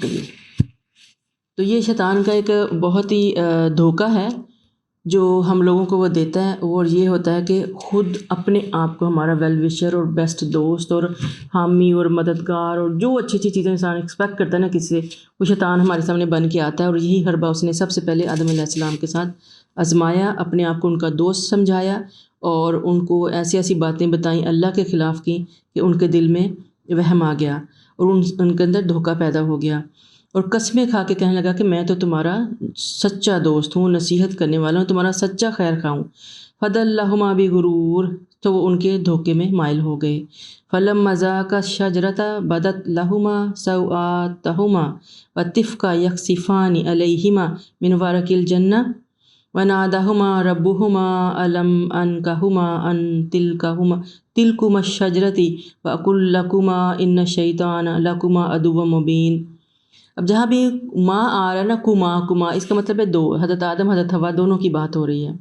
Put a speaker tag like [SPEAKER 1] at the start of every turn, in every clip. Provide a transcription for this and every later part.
[SPEAKER 1] گئی۔ تو یہ شیطان کا ایک بہت ہی دھوکہ ہے جو ہم لوگوں کو وہ دیتا ہے، اور یہ ہوتا ہے کہ خود اپنے آپ کو ہمارا ویل وشر اور بیسٹ دوست اور حامی اور مددگار اور جو اچھی اچھی چیزیں انسان ایکسپیکٹ کرتا ہے نا کسی سے، وہ شیطان ہمارے سامنے بن کے آتا ہے، اور یہی حربہ اس نے سب سے پہلے آدم علیہ السلام کے ساتھ آزمایا، اپنے آپ کو ان کا دوست سمجھایا اور ان کو ایسی ایسی باتیں بتائیں اللہ کے خلاف کی کہ ان کے دل میں وہم آ گیا اور ان کے اندر دھوکہ پیدا ہو گیا، اور قسمیں کھا کے کہنے لگا کہ میں تو تمہارا سچا دوست ہوں، نصیحت کرنے والا ہوں، تمہارا سچا خیر خواہ ہوں۔ فَدَلَّهُمَا بِغُرُورٍ، تو وہ ان کے دھوکے میں مائل ہو گئے۔ فَلَمَّا ذَاقَا الشَّجَرَةَ بَدَتْ لَهُمَا سَوْآتُهُمَا وَطِفْكَا يَخْصِفَانِ عَلَيْهِمَا مِنْ وَرَقِ الْجَنَّةِ وَنَادَاهُمَا رَبُّهُمَا أَلَمْ أَنْهَكُمَا عَنْ تِلْكُمَا الشَّجَرَةِ وَأَقُلْ لَكُمَا إِنَّ الشَّيْطَانَ لَكُمَا عَدُوٌّ مُّبِينٌ۔ اب جہاں بھی ماں آ رہا ہے نا، کما، اس کا مطلب ہے دو، حضرت آدم حضرت حوا دونوں کی بات ہو رہی ہے۔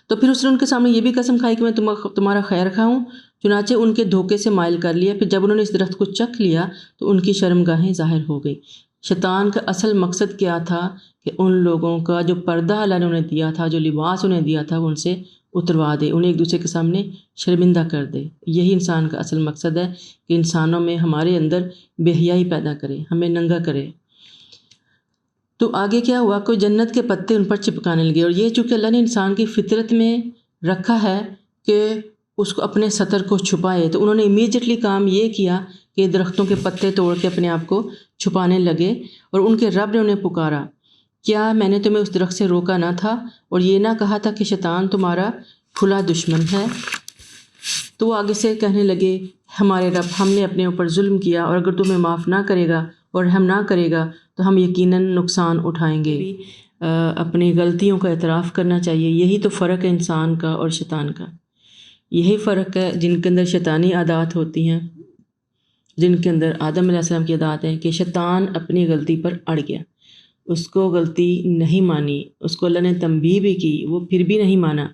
[SPEAKER 1] تو پھر اس نے ان کے سامنے یہ بھی قسم کھائی کہ میں تمہارا خیر خواہ ہوں، چنانچہ ان کے دھوکے سے مائل کر لیا۔ پھر جب انہوں نے اس درخت کو چکھ لیا تو ان کی شرمگاہیں ظاہر ہو گئی۔ شیطان کا اصل مقصد کیا تھا کہ ان لوگوں کا جو پردہ اللہ نے انہیں دیا تھا، جو لباس انہیں دیا تھا، وہ ان سے اتروا دے، انہیں ایک دوسرے کے سامنے شرمندہ کر دے۔ یہی انسان کا اصل مقصد ہے کہ انسانوں میں ہمارے اندر بے حیائی پیدا کرے، ہمیں ننگا کرے۔ تو آگے کیا ہوا، کوئی جنت کے پتے ان پر چپکانے لگے، اور یہ چونکہ اللہ نے انسان کی فطرت میں رکھا ہے کہ اس کو اپنے ستر کو چھپائے، تو انہوں نے امیجیٹلی کام یہ کیا کہ درختوں کے پتے توڑ کے اپنے آپ کو چھپانے لگے، اور ان کے رب نے انہیں پکارا، کیا میں نے تمہیں اس درخت سے روکا نہ تھا اور یہ نہ کہا تھا کہ شیطان تمہارا کھلا دشمن ہے؟ تو وہ آگے سے کہنے لگے، ہمارے رب، ہم نے اپنے اوپر ظلم کیا، اور اگر تمہیں معاف نہ کرے گا اور ہم نہ کرے گا تو ہم یقیناً نقصان اٹھائیں گے۔ اپنی غلطیوں کا اعتراف کرنا چاہیے، یہی تو فرق ہے انسان کا اور شیطان کا، یہی فرق ہے۔ جن کے اندر شیطانی عادات ہوتی ہیں، جن کے اندر آدم علیہ السلام کی عادات ہیں، کہ شیطان اپنی غلطی پر اڑ گیا، اس کو غلطی نہیں مانی، اس کو اللہ نے تنبیہ بھی کی، وہ پھر بھی نہیں مانا۔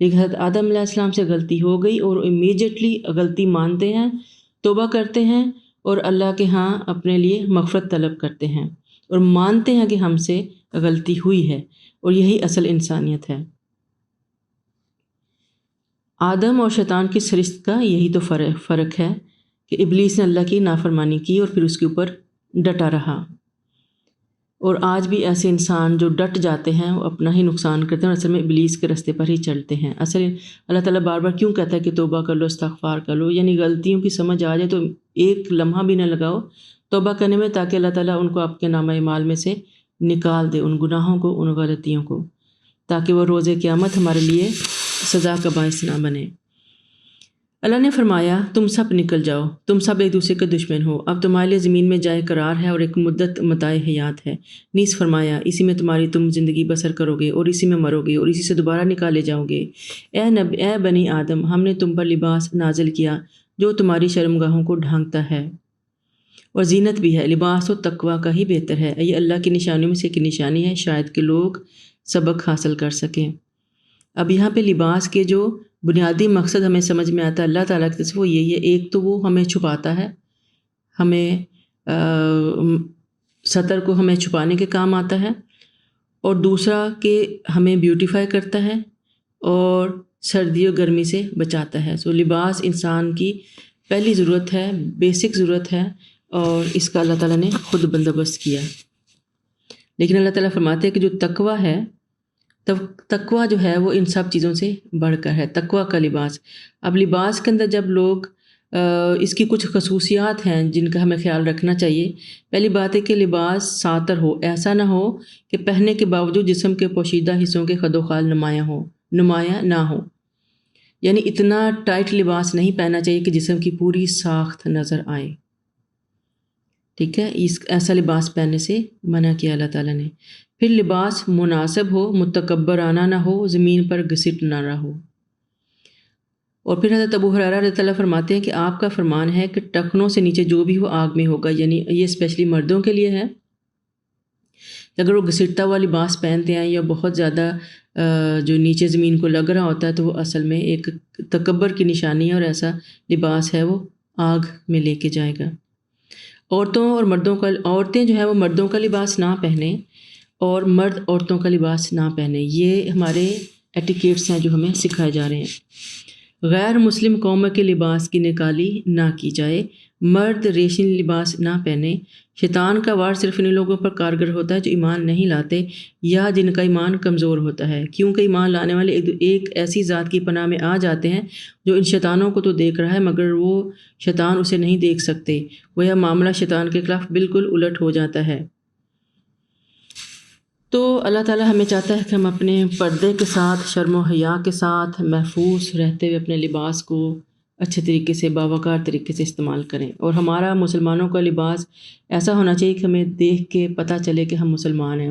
[SPEAKER 1] لیکن حضرت آدم علیہ السلام سے غلطی ہو گئی اور امیجیٹلی غلطی مانتے ہیں، توبہ کرتے ہیں اور اللہ کے ہاں اپنے لیے مغفرت طلب کرتے ہیں اور مانتے ہیں کہ ہم سے غلطی ہوئی ہے، اور یہی اصل انسانیت ہے۔ آدم اور شیطان کی سرشت کا یہی تو فرق ہے کہ ابلیس نے اللہ کی نافرمانی کی اور پھر اس کے اوپر ڈٹا رہا، اور آج بھی ایسے انسان جو ڈٹ جاتے ہیں وہ اپنا ہی نقصان کرتے ہیں اور اصل میں ابلیس کے راستے پر ہی چلتے ہیں۔ اصل اللہ تعالیٰ بار بار کیوں کہتا ہے کہ توبہ کر لو، استغفار کر لو، یعنی غلطیوں کی سمجھ آ جائے تو ایک لمحہ بھی نہ لگاؤ توبہ کرنے میں، تاکہ اللہ تعالیٰ ان کو آپ کے نامہ اعمال میں سے نکال دے، ان گناہوں کو، ان غلطیوں کو، تاکہ وہ روز قیامت ہمارے لیے سزا کا باعث نہ بنے۔ اللہ نے فرمایا، تم سب نکل جاؤ، تم سب ایک دوسرے کے دشمن ہو، اب تمہارے لیے زمین میں جائے قرار ہے اور ایک مدت متاع حیات ہے، نیز فرمایا اسی میں تمہاری تم زندگی بسر کرو گے اور اسی میں مرو گے اور اسی سے دوبارہ نکالے جاؤ گے۔ اے بنی آدم، ہم نے تم پر لباس نازل کیا جو تمہاری شرمگاہوں کو ڈھانکتا ہے اور زینت بھی ہے، لباس و تقوی کا ہی بہتر ہے، یہ اللہ کی نشانیوں میں سے ایک نشانی ہے، شاید کہ لوگ سبق حاصل کر سکیں۔ اب یہاں پہ لباس کے جو بنیادی مقصد ہمیں سمجھ میں آتا ہے اللہ تعالیٰ کی طرف سے، وہ یہی ہے، ایک تو وہ ہمیں چھپاتا ہے، ہمیں ستر کو ہمیں چھپانے کے کام آتا ہے، اور دوسرا کہ ہمیں بیوٹیفائی کرتا ہے اور سردی و گرمی سے بچاتا ہے۔ سو لباس انسان کی پہلی ضرورت ہے، بیسک ضرورت ہے، اور اس کا اللہ تعالیٰ نے خود بندوبست کیا۔ لیکن اللہ تعالیٰ فرماتے ہیں کہ جو تقوی ہے، تقوی جو ہے وہ ان سب چیزوں سے بڑھ کر ہے، تقوی کا لباس۔ اب لباس کے اندر جب لوگ اس کی کچھ خصوصیات ہیں جن کا ہمیں خیال رکھنا چاہیے۔ پہلی بات ہے کہ لباس ساتر ہو، ایسا نہ ہو کہ پہننے کے باوجود جسم کے پوشیدہ حصوں کے خد و خال نمایاں نہ ہو، یعنی اتنا ٹائٹ لباس نہیں پہننا چاہیے کہ جسم کی پوری ساخت نظر آئے، ٹھیک ہے، ایسا لباس پہننے سے منع کیا اللہ تعالیٰ نے۔ پھر لباس مناسب ہو، متکبرانہ نہ ہو، زمین پر گھسٹ نہ رہو۔ اور پھر حضرت ابو ہریرہ رضی اللہ فرماتے ہیں کہ آپ کا فرمان ہے کہ ٹخنوں سے نیچے جو بھی ہو آگ میں ہوگا، یعنی یہ اسپیشلی مردوں کے لیے ہے کہ اگر وہ گھسٹتا ہوا لباس پہنتے ہیں یا بہت زیادہ جو نیچے زمین کو لگ رہا ہوتا ہے تو وہ اصل میں ایک تکبر کی نشانی ہے، اور ایسا لباس ہے وہ آگ میں لے کے جائے گا۔ عورتیں جو ہے وہ مردوں کا لباس نہ پہنیں اور مرد عورتوں کا لباس نہ پہنیں. یہ ہمارے ایٹیکیٹس ہیں جو ہمیں سکھائے جا رہے ہیں. غیر مسلم قوموں کے لباس کی نکالی نہ کی جائے. مرد ریشمی لباس نہ پہنے. شیطان کا وار صرف ان لوگوں پر کارگر ہوتا ہے جو ایمان نہیں لاتے یا جن کا ایمان کمزور ہوتا ہے، کیونکہ ایمان لانے والے ایک ایسی ذات کی پناہ میں آ جاتے ہیں جو ان شیطانوں کو تو دیکھ رہا ہے مگر وہ شیطان اسے نہیں دیکھ سکتے. وہ یہ معاملہ شیطان کے خلاف بالکل الٹ ہو جاتا ہے. تو اللہ تعالیٰ ہمیں چاہتا ہے کہ ہم اپنے پردے کے ساتھ، شرم و حیا کے ساتھ محفوظ رہتے ہوئے اپنے لباس کو اچھے طریقے سے، باوقار طریقے سے استعمال کریں. اور ہمارا مسلمانوں کا لباس ایسا ہونا چاہیے کہ ہمیں دیکھ کے پتہ چلے کہ ہم مسلمان ہیں.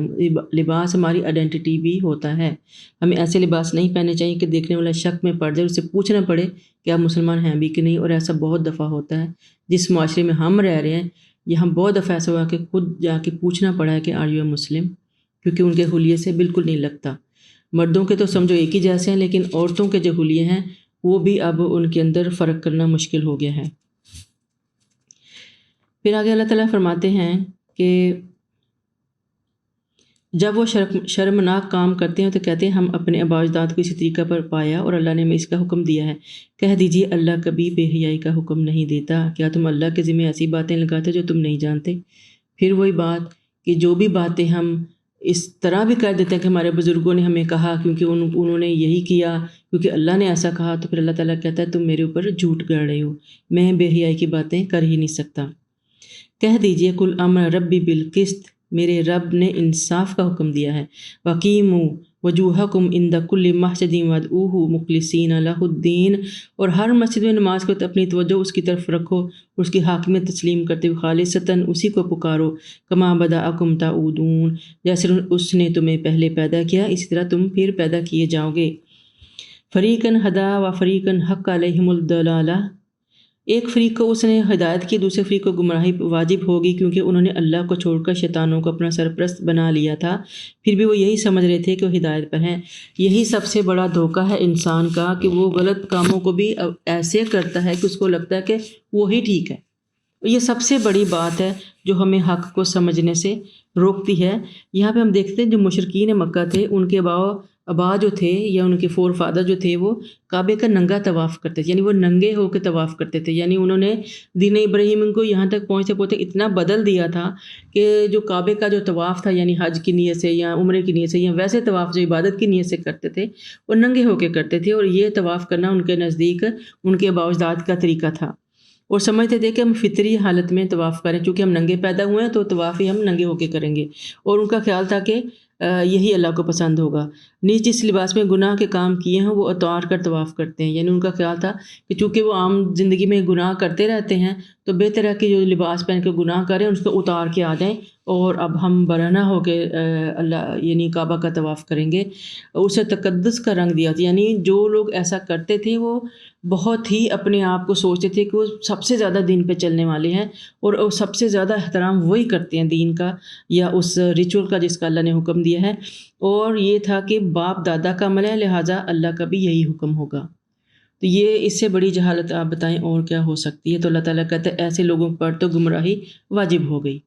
[SPEAKER 1] لباس ہماری آئیڈینٹی بھی ہوتا ہے. ہمیں ایسے لباس نہیں پہننے چاہیے کہ دیکھنے والا شک میں پڑ جائے، اس سے پوچھنا پڑے کہ آپ مسلمان ہیں بھی کہ نہیں. اور ایسا بہت دفعہ ہوتا ہے جس معاشرے میں ہم رہ رہے ہیں. یہاں بہت دفعہ ایسا ہوا کہ خود جا کے پوچھنا پڑا ہے کہ آر یو اے مسلم، کیونکہ ان کے حلیے سے بالکل نہیں لگتا. مردوں کے تو سمجھو ایک ہی جیسے ہیں، لیکن عورتوں کے جو حلیے ہیں وہ بھی اب ان کے اندر فرق کرنا مشکل ہو گیا ہے. پھر آگے اللہ تعالیٰ فرماتے ہیں کہ جب وہ شرمناک کام کرتے ہیں تو کہتے ہیں ہم اپنے آباء و اجداد کو اسی طریقہ پر پایا اور اللہ نے ہمیں اس کا حکم دیا ہے. کہہ دیجئے اللہ کبھی بے حیائی کا حکم نہیں دیتا. کیا تم اللہ کے ذمہ ایسی باتیں لگاتے جو تم نہیں جانتے؟ پھر وہی بات کہ جو بھی باتیں ہم اس طرح بھی کر دیتے ہیں کہ ہمارے بزرگوں نے ہمیں کہا کیونکہ انہوں نے یہی کیا، کیونکہ اللہ نے ایسا کہا، تو پھر اللہ تعالیٰ کہتا ہے تم میرے اوپر جھوٹ گڑھ رہے ہو، میں بے حیائی کی باتیں کر ہی نہیں سکتا. کہہ دیجئے کل امر ربی بالقسط، میرے رب نے انصاف کا حکم دیا ہے. وَقِیمُوا وَجُوهَکُمْ عِنْدَ كُلِّ مَسْجِدٍ وَادْعُوهُ مُخْلِصِینَ لَهُ الدِّینَ، اور ہر مسجد میں نماز کو اپنی توجہ اس کی طرف رکھو اور اس کی حاکمیت تسلیم کرتے ہوئے خالصتاً اسی کو پکارو. کما بدأکم تعودون، جیسے اس نے تمہیں پہلے پیدا کیا اسی طرح تم پھر پیدا کیے جاؤ گے. فریقاً ہدا و فریقاً حق علیہم الضلالہ، ایک فریق کو اس نے ہدایت کی، دوسرے فریق کو گمراہی واجب ہوگی کیونکہ انہوں نے اللہ کو چھوڑ کر شیطانوں کو اپنا سرپرست بنا لیا تھا. پھر بھی وہ یہی سمجھ رہے تھے کہ وہ ہدایت پر ہیں. یہی سب سے بڑا دھوکہ ہے انسان کا کہ وہ غلط کاموں کو بھی ایسے کرتا ہے کہ اس کو لگتا ہے کہ وہی ٹھیک ہے. یہ سب سے بڑی بات ہے جو ہمیں حق کو سمجھنے سے روکتی ہے. یہاں پہ ہم دیکھتے ہیں جو مشرکین مکہ تھے، ان کے آبا جو تھے یا ان کے فور فادر جو تھے وہ کعبے کا ننگا طواف کرتے تھے، یعنی وہ ننگے ہو کے طواف کرتے تھے. یعنی انہوں نے دین ابراہیم کو یہاں تک پہنچتے اتنا بدل دیا تھا کہ جو کعبے کا جو طواف تھا، یعنی حج کی نیت سے یا عمرے کی نیت سے یا ویسے طواف جو عبادت کی نیت سے کرتے تھے، وہ ننگے ہو کے کرتے تھے. اور یہ طواف کرنا ان کے نزدیک ان کے آباء و اجداد کا طریقہ تھا، اور سمجھتے تھے کہ ہم فطری حالت میں طواف کریں، چونکہ ہم ننگے پیدا ہوئے ہیں تو طواف ہی ہم ننگے ہو کے کریں گے. اور ان کا خیال تھا کہ یہی اللہ کو پسند ہوگا. نیز جس لباس میں گناہ کے کام کیے ہیں وہ اتار کر طواف کرتے ہیں. یعنی ان کا خیال تھا کہ چونکہ وہ عام زندگی میں گناہ کرتے رہتے ہیں تو بہتر ہے کہ جو لباس پہن کے گناہ کریں اس کو اتار کے آ جائیں اور اب ہم برہنہ ہو کے اللہ یعنی کعبہ کا طواف کریں گے. اسے تقدس کا رنگ دیا تھا. یعنی جو لوگ ایسا کرتے تھے وہ بہت ہی اپنے آپ کو سوچتے تھے کہ وہ سب سے زیادہ دین پہ چلنے والے ہیں اور سب سے زیادہ احترام وہی کرتے ہیں دین کا یا اس ریچول کا جس کا اللہ نے حکم دیا ہے. اور یہ تھا کہ باپ دادا کا عمل ہے لہٰذا اللہ کا بھی یہی حکم ہوگا. تو یہ اس سے بڑی جہالت آپ بتائیں اور کیا ہو سکتی ہے. تو اللہ تعالیٰ کہتا ہے ایسے لوگوں پر تو گمراہی واجب ہو گئی.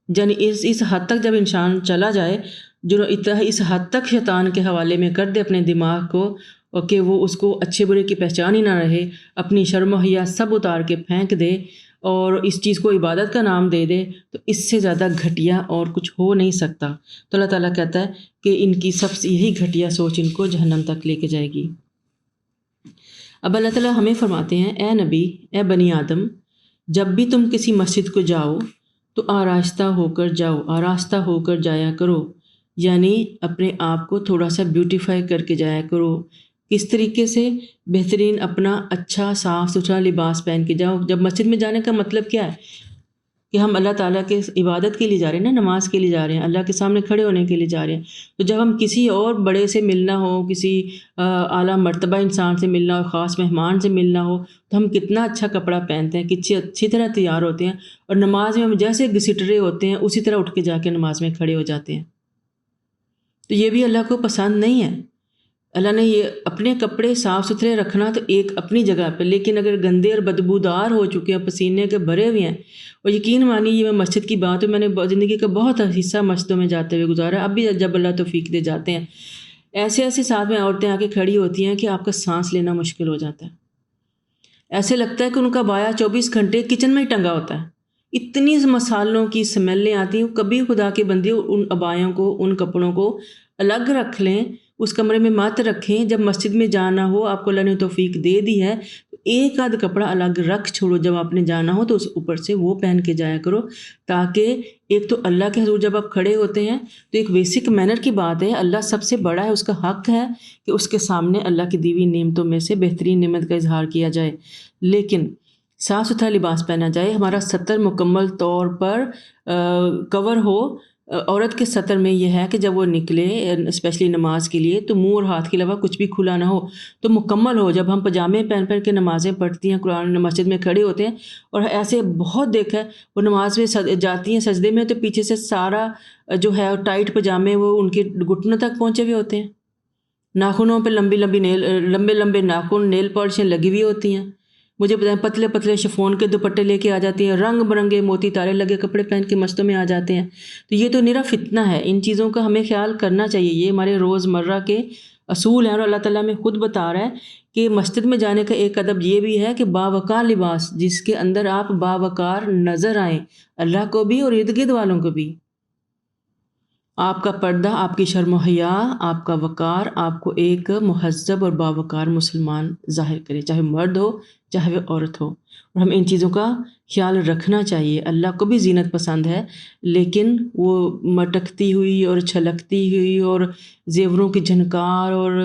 [SPEAKER 1] یعنی اس حد تک جب انسان چلا جائے جو اس حد تک شیطان کے حوالے میں کر دے اپنے دماغ کو اور کہ وہ اس کو اچھے برے کی پہچان ہی نہ رہے، اپنی شرم و حیا سب اتار کے پھینک دے اور اس چیز کو عبادت کا نام دے دے، تو اس سے زیادہ گھٹیا اور کچھ ہو نہیں سکتا. تو اللہ تعالیٰ کہتا ہے کہ ان کی سب سے یہی گھٹیا سوچ ان کو جہنم تک لے کے جائے گی. اب اللہ تعالیٰ ہمیں فرماتے ہیں اے نبی، اے بنی آدم، جب بھی تم کسی مسجد کو جاؤ تو آراستہ ہو کر جاؤ، آراستہ ہو کر جایا کرو. یعنی اپنے آپ کو تھوڑا سا بیوٹیفائی کر کے جایا کرو. کس طریقے سے؟ بہترین اپنا اچھا صاف ستھرا لباس پہن کے جاؤ. جب مسجد میں جانے کا مطلب کیا ہے کہ ہم اللہ تعالیٰ کے عبادت کے لیے جا رہے ہیں نا، نماز کے لیے جا رہے ہیں، اللہ کے سامنے کھڑے ہونے کے لیے جا رہے ہیں. تو جب ہم کسی اور بڑے سے ملنا ہو، کسی اعلیٰ مرتبہ انسان سے ملنا ہو، خاص مہمان سے ملنا ہو، تو ہم کتنا اچھا کپڑا پہنتے ہیں، کتنی اچھی طرح تیار ہوتے ہیں، اور نماز میں ہم جیسے گھسیٹ رہے ہوتے ہیں اسی طرح اٹھ کے جا کے نماز میں کھڑے ہو جاتے ہیں. تو یہ بھی اللہ کو پسند نہیں ہے. اللہ نے یہ اپنے کپڑے صاف ستھرے رکھنا تو ایک اپنی جگہ پہ، لیکن اگر گندے اور بدبودار ہو چکے ہیں، پسینے کے بھرے ہوئے ہیں، اور یقین مانیے یہ میں مسجد کی بات ہے، میں نے زندگی کا بہت حصہ مسجدوں میں جاتے ہوئے گزارا، اب بھی جب اللہ توفیق دے جاتے ہیں، ایسے ایسے ساتھ میں عورتیں آ کے کھڑی ہوتی ہیں کہ آپ کا سانس لینا مشکل ہو جاتا ہے، ایسے لگتا ہے کہ ان کا بایا 24 گھنٹے کچن میں ہی ٹنگا ہوتا ہے، اتنی مسالوں کی سمیلیں آتی ہیں۔ کبھی خدا کے بندے ان ابایوں کو، ان کپڑوں کو الگ رکھ لیں، اس کمرے میں مت رکھیں۔ جب مسجد میں جانا ہو، آپ کو اللہ نے توفیق دے دی ہے تو ایک آدھ کپڑا الگ رکھ چھوڑو، جب آپ نے جانا ہو تو اس اوپر سے وہ پہن کے جایا کرو، تاکہ ایک تو اللہ کے حضور جب آپ کھڑے ہوتے ہیں تو ایک بیسک مینر کی بات ہے، اللہ سب سے بڑا ہے، اس کا حق ہے کہ اس کے سامنے اللہ کی دی ہوئی نعمتوں میں سے بہترین نعمت کا اظہار کیا جائے، لیکن صاف ستھرا لباس پہنا جائے، ہمارا ستر مکمل طور پر کور ہو۔ عورت کے ستر میں یہ ہے کہ جب وہ نکلے اسپیشلی نماز کے لیے تو منہ اور ہاتھ کے علاوہ کچھ بھی کھلا نہ ہو، تو مکمل ہو۔ جب ہم پجامے پہن کے نمازیں پڑھتی ہیں، قرآن مسجد میں کھڑے ہوتے ہیں، اور ایسے بہت دیکھا ہے وہ نماز میں جاتی ہیں سجدے میں تو پیچھے سے سارا جو ہے ٹائٹ پجامے وہ ان کے گھٹنوں تک پہنچے ہوئے ہوتے ہیں، ناخنوں پہ لمبے لمبے ناخن، نیل پالشیں لگی ہوئی ہوتی ہیں، مجھے بتائیں پتلے پتلے شفون کے دوپٹے لے کے آ جاتی ہیں، رنگ برنگے موتی تارے لگے کپڑے پہن کے مسجدوں میں آ جاتے ہیں۔ تو یہ تو نرا فتنہ ہے، ان چیزوں کا ہمیں خیال کرنا چاہیے، یہ ہمارے روز مرہ کے اصول ہیں، اور اللہ تعالیٰ میں خود بتا رہا ہے کہ مسجد میں جانے کا ایک ادب یہ بھی ہے کہ باوقار لباس، جس کے اندر آپ باوقار نظر آئیں، اللہ کو بھی اور ارد گرد والوں کو بھی۔ آپ کا پردہ، آپ کی شرم و حیا، آپ کا وقار آپ کو ایک مہذب اور باوقار مسلمان ظاہر کرے، چاہے مرد ہو چاہے وہ عورت ہو، اور ہمیں ان چیزوں کا خیال رکھنا چاہیے۔ اللہ کو بھی زینت پسند ہے، لیکن وہ مٹکتی ہوئی اور چھلکتی ہوئی اور زیوروں کی جھنکار اور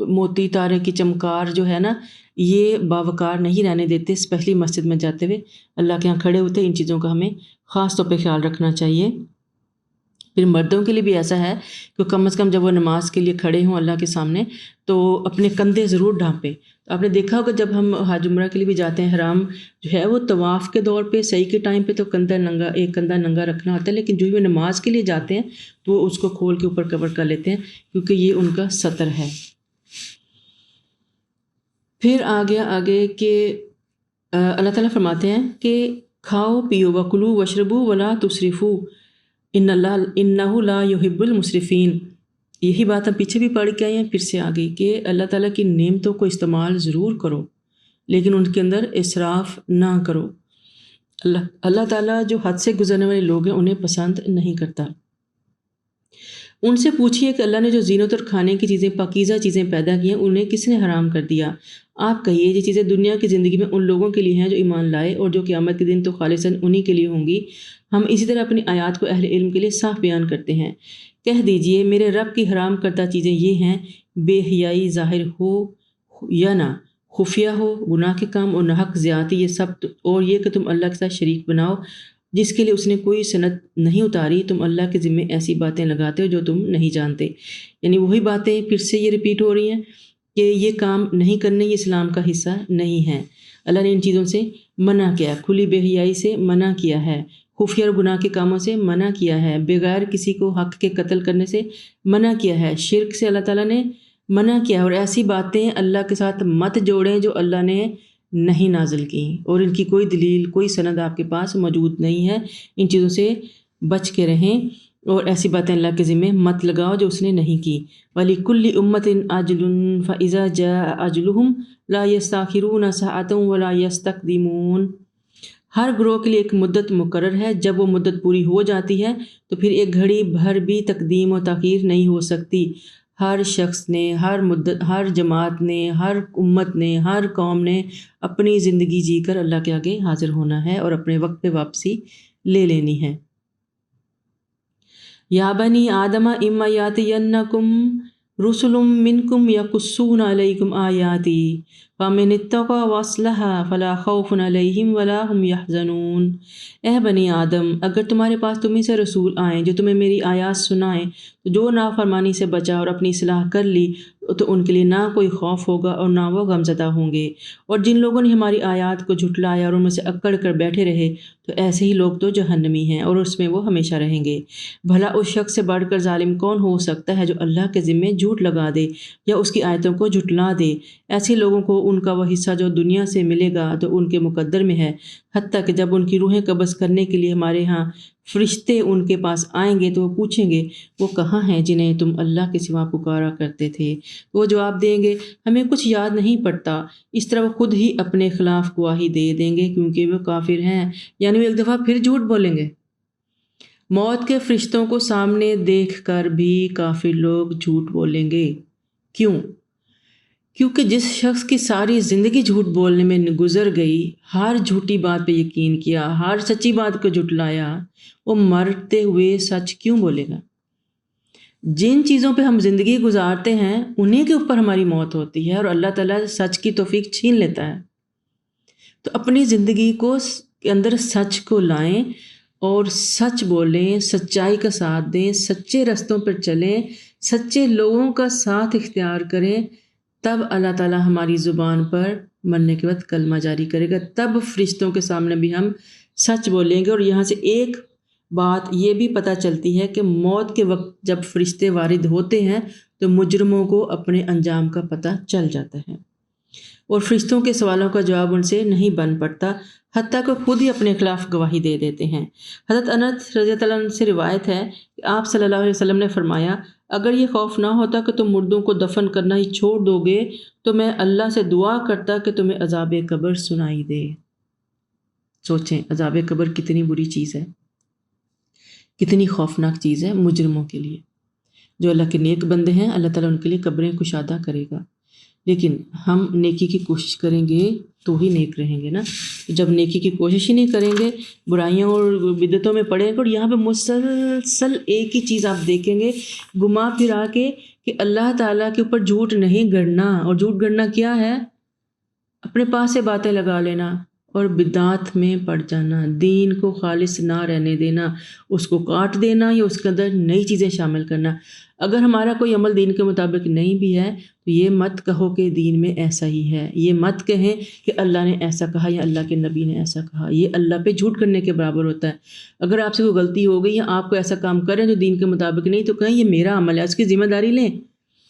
[SPEAKER 1] موتی تارے کی چمکار جو ہے نا، یہ باوقار نہیں رہنے دیتے، اسپیشلی مسجد میں جاتے ہوئے اللہ کے یہاں کھڑے ہوتے، ان چیزوں کا ہمیں خاص طور پہ خیال رکھنا چاہیے۔ پھر مردوں کے لیے بھی ایسا ہے کہ کم از کم جب وہ نماز کے لیے کھڑے ہوں اللہ کے سامنے تو اپنے کندھے ضرور ڈھانپیں۔ تو آپ نے دیکھا ہوگا جب ہم حج عمرہ کے لیے بھی جاتے ہیں، حرام جو ہے وہ طواف کے دور پہ صحیح کے ٹائم پہ تو ایک کندھا ننگا رکھنا ہوتا ہے، لیکن جو وہ نماز کے لیے جاتے ہیں تو وہ اس کو کھول کے اوپر کور کر لیتے ہیں، کیونکہ یہ ان کا ستر ہے۔ پھر آگے کہ اللہ تعالیٰ فرماتے ہیں کہ کھاؤ پیو وکلو وشربو ولا تسرفو انہ لا یحب المسرفین۔ یہی بات ہم پیچھے بھی پڑھ کے آئے ہیں، پھر سے آگے کہ اللہ تعالیٰ کی نعمتوں کو استعمال ضرور کرو، لیکن ان کے اندر اسراف نہ کرو۔ اللہ تعالیٰ جو حد سے گزرنے والے لوگ ہیں انہیں پسند نہیں کرتا۔ ان سے پوچھئے کہ اللہ نے جو زینت اور کھانے کی چیزیں، پاکیزہ چیزیں پیدا کی ہیں، انہیں کس نے حرام کر دیا؟ آپ کہیے یہ چیزیں دنیا کی زندگی میں ان لوگوں کے لیے ہیں جو ایمان لائے، اور جو قیامت کے دن تو خالصاً انہی کے لیے ہوں گی۔ ہم اسی طرح اپنی آیات کو اہل علم کے لیے صاف بیان کرتے ہیں۔ کہہ دیجئے میرے رب کی حرام کردہ چیزیں یہ ہیں، بے حیائی ظاہر ہو یا نہ، خفیہ ہو، گناہ کے کام اور ناحق زیادتی، یہ سب، اور یہ کہ تم اللہ کے ساتھ شریک بناؤ جس کے لیے اس نے کوئی سند نہیں اتاری، تم اللہ کے ذمے ایسی باتیں لگاتے ہو جو تم نہیں جانتے۔ یعنی وہی باتیں پھر سے یہ ریپیٹ ہو رہی ہیں کہ یہ کام نہیں کرنے، یہ اسلام کا حصہ نہیں ہے۔ اللہ نے ان چیزوں سے منع کیا ہے، کھلی بے حیائی سے منع کیا ہے، خفیہ اور گناہ کے کاموں سے منع کیا ہے، بغیر کسی کو حق کے قتل کرنے سے منع کیا ہے، شرک سے اللہ تعالیٰ نے منع کیا ہے، اور ایسی باتیں اللہ کے ساتھ مت جوڑیں جو اللہ نے نہیں نازل کی، اور ان کی کوئی دلیل، کوئی سند آپ کے پاس موجود نہیں ہے۔ ان چیزوں سے بچ کے رہیں، اور ایسی باتیں اللہ کے ذمے مت لگاؤ جو اس نے نہیں کی۔ وَلِكُلِّ أُمَّةٍ أَجْلٌ فَإِذَا جَاءَ أَجْلُهُمْ لَا يَسْتَأْخِرُونَ سَاعَةً وَلَا يَسْتَقْدِمُونَ۔ ہر گروہ کے لیے ایک مدت مقرر ہے، جب وہ مدت پوری ہو جاتی ہے تو پھر ایک گھڑی بھر بھی تقدیم و تاخیر نہیں ہو سکتی۔ ہر شخص نے، ہر جماعت نے، ہر امت نے، ہر قوم نے اپنی زندگی جی کر اللہ کے آگے حاضر ہونا ہے اور اپنے وقت پہ واپسی لے لینی ہے۔ یا بنی آدم اما یاتینکم رسل منکم یقصون علیکم آیاتی فَمَنِ اتَّقَى وَأَصْلَحَ فَلَا خَوْفٌ عَلَيْهِمْ وَلَا هُمْ يَحْزَنُونَ۔ اے بنی آدم، اگر تمہارے پاس تمہیں سے رسول آئیں جو تمہیں میری آیات سنائیں تو جو نافرمانی سے بچا اور اپنی اصلاح کر لی تو ان کے لیے نہ کوئی خوف ہوگا اور نہ وہ غمزدہ ہوں گے، اور جن لوگوں نے ہماری آیات کو جھٹلایا اور ان میں سے اکڑ کر بیٹھے رہے تو ایسے ہی لوگ تو جہنمی ہیں اور اس میں وہ ہمیشہ رہیں گے۔ بھلا اس شخص سے بڑھ کر ظالم کون ہو سکتا ہے جو اللہ کے ذمے جھوٹ لگا دے یا اس کی آیتوں کو جھٹلا دے؟ ایسے لوگوں کو ان کا وہ حصہ جو دنیا سے ملے گا تو ان کے مقدر میں ہے، حتیٰ کہ جب ان کی روحیں قبض کرنے کے لیے ہمارے ہاں فرشتے ان کے پاس آئیں گے تو وہ پوچھیں گے وہ کہاں ہیں جنہیں تم اللہ کے سوا پکارا کرتے تھے؟ وہ جواب دیں گے ہمیں کچھ یاد نہیں پڑتا۔ اس طرح وہ خود ہی اپنے خلاف گواہی دے دیں گے کیونکہ وہ کافر ہیں، یعنی وہ ایک دفعہ پھر جھوٹ بولیں گے۔ موت کے فرشتوں کو سامنے دیکھ کر بھی کافر لوگ جھوٹ بولیں گے۔ کیوں؟ کیونکہ جس شخص کی ساری زندگی جھوٹ بولنے میں گزر گئی، ہر جھوٹی بات پہ یقین کیا، ہر سچی بات کو جھٹلایا، وہ مرتے ہوئے سچ کیوں بولے گا؟ جن چیزوں پہ ہم زندگی گزارتے ہیں انہیں کے اوپر ہماری موت ہوتی ہے اور اللہ تعالیٰ سچ کی توفیق چھین لیتا ہے۔ تو اپنی زندگی کے اندر سچ کو لائیں اور سچ بولیں، سچائی کا ساتھ دیں، سچے رستوں پر چلیں، سچے لوگوں کا ساتھ اختیار کریں، تب اللہ تعالیٰ ہماری زبان پر مرنے کے بعد کلمہ جاری کرے گا، تب فرشتوں کے سامنے بھی ہم سچ بولیں گے۔ اور یہاں سے ایک بات یہ بھی پتہ چلتی ہے کہ موت کے وقت جب فرشتے وارد ہوتے ہیں تو مجرموں کو اپنے انجام کا پتہ چل جاتا ہے اور فرشتوں کے سوالوں کا جواب ان سے نہیں بن پڑتا، حتیٰ کہ خود ہی اپنے خلاف گواہی دے دیتے ہیں۔ حضرت انس رضی اللہ عنہ سے روایت ہے کہ آپ صلی اللہ علیہ وسلم نے فرمایا اگر یہ خوف نہ ہوتا کہ تم مردوں کو دفن کرنا ہی چھوڑ دو گے تو میں اللہ سے دعا کرتا کہ تمہیں عذاب قبر سنائی دے۔ سوچیں عذاب قبر کتنی بری چیز ہے، کتنی خوفناک چیز ہے مجرموں کے لیے۔ جو اللہ کے نیک بندے ہیں اللہ تعالیٰ ان کے لیے قبریں کشادہ کرے گا، لیکن ہم نیکی کی کوشش کریں گے تو ہی نیک رہیں گے نا۔ جب نیکی کی کوشش ہی نہیں کریں گے، برائیوں اور بدعتوں میں پڑیں گے، اور یہاں پہ مسلسل ایک ہی چیز آپ دیکھیں گے گھما پھرا کے کہ اللہ تعالیٰ کے اوپر جھوٹ نہیں گڑنا۔ اور جھوٹ گڑنا کیا ہے؟ اپنے پاس سے باتیں لگا لینا اور بدعات میں پڑ جانا، دین کو خالص نہ رہنے دینا، اس کو کاٹ دینا یا اس کے اندر نئی چیزیں شامل کرنا۔ اگر ہمارا کوئی عمل دین کے مطابق نہیں بھی ہے تو یہ مت کہو کہ دین میں ایسا ہی ہے، یہ مت کہیں کہ اللہ نے ایسا کہا یا اللہ کے نبی نے ایسا کہا، یہ اللہ پہ جھوٹ کرنے کے برابر ہوتا ہے۔ اگر آپ سے کوئی غلطی ہو گئی یا آپ کو ایسا کام کریں جو دین کے مطابق نہیں تو کہیں یہ میرا عمل ہے، اس کی ذمہ داری لیں۔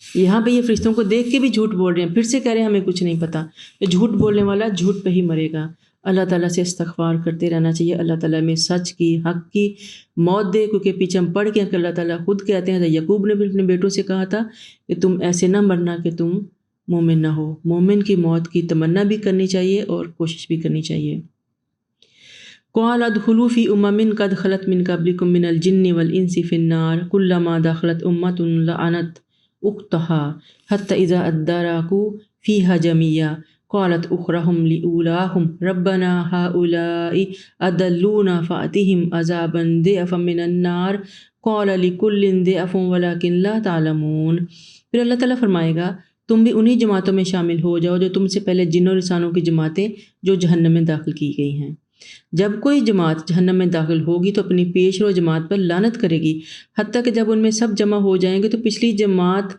[SPEAKER 1] یہاں پہ یہ فرشتوں کو دیکھ کے بھی جھوٹ بول رہے ہیں، پھر سے کہہ رہے ہیں ہمیں کچھ نہیں پتہ۔ یہ جھوٹ بولنے والا جھوٹ پہ ہی مرے گا۔ اللہ تعالیٰ سے استغفار کرتے رہنا چاہیے، اللہ تعالیٰ میں سچ کی، حق کی موت دے، کیونکہ پیچھے ہم پڑھ کے کہ اللہ تعالیٰ خود کہتے ہیں، یعقوب نے بھی اپنے بیٹوں سے کہا تھا کہ تم ایسے نہ مرنا کہ تم مومن نہ ہو۔ مومن کی موت کی تمنا بھی کرنی چاہیے اور کوشش بھی کرنی چاہیے۔ قال ادخلوا فی امم قد خلت من قبلکم من الجن والانس فی النار کلما دخلت امۃ لعنت اختها حتى اذا ادارکوا فیها جميعا قالت اخرهم لاولاهم ربنا هؤلاء اضلونا فاتهم عذابا ضعفا من النار قال لكل ضعف ولكن لا تعلمون۔ پھر اللہ تعالیٰ فرمائے گا تم بھی انہی جماعتوں میں شامل ہو جاؤ جو تم سے پہلے جن اور انسانوں کی جماعتیں جو جہنم میں داخل کی گئی ہیں۔ جب کوئی جماعت جہنم میں داخل ہوگی تو اپنی پیش رو جماعت پر لعنت کرے گی، حتیٰ کہ جب ان میں سب جمع ہو جائیں گے تو پچھلی جماعت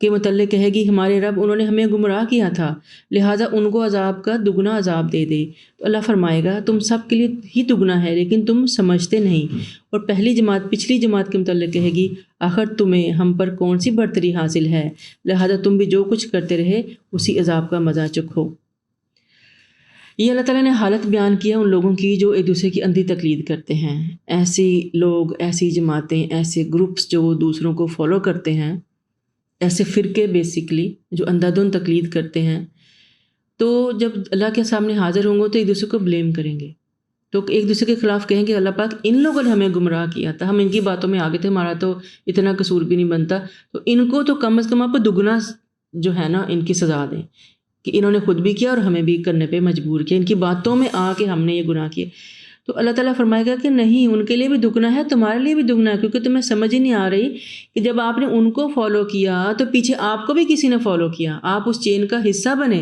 [SPEAKER 1] کے متعلق کہے گی ہمارے رب انہوں نے ہمیں گمراہ کیا تھا، لہٰذا ان کو عذاب کا دگنا عذاب دے دے۔ تو اللہ فرمائے گا تم سب کے لیے ہی دگنا ہے لیکن تم سمجھتے نہیں۔ اور پہلی جماعت پچھلی جماعت کے متعلق کہے گی آخر تمہیں ہم پر کون سی برتری حاصل ہے، لہٰذا تم بھی جو کچھ کرتے رہے اسی عذاب کا مزہ چکھو۔ یہ اللہ تعالیٰ نے حالت بیان کیا ان لوگوں کی جو ایک دوسرے کی اندھی تقلید کرتے ہیں۔ ایسی لوگ، ایسی جماعتیں، ایسے گروپس جو دوسروں کو فالو کرتے ہیں، ایسے فرقے بیسیکلی جو اندھا دھند تقلید کرتے ہیں، تو جب اللہ کے سامنے حاضر ہوں گے تو ایک دوسرے کو بلیم کریں گے، تو ایک دوسرے کے خلاف کہیں گے اللہ پاک ان لوگوں نے ہمیں گمراہ کیا تھا، ہم ان کی باتوں میں آگے تھے، ہمارا تو اتنا قصور بھی نہیں بنتا، تو ان کو تو کم از کم آپ دگنا جو ہے نا ان کی سزا دیں کہ انہوں نے خود بھی کیا اور ہمیں بھی کرنے پہ مجبور کیا، ان کی باتوں میں آ کے ہم نے یہ گناہ کیے۔ تو اللہ تعالیٰ فرمائے گا کہ نہیں، ان کے لیے بھی دگنا ہے، تمہارے لیے بھی دگنا ہے، کیونکہ تمہیں سمجھ ہی نہیں آ رہی کہ جب آپ نے ان کو فالو کیا تو پیچھے آپ کو بھی کسی نے فالو کیا، آپ اس چین کا حصہ بنے۔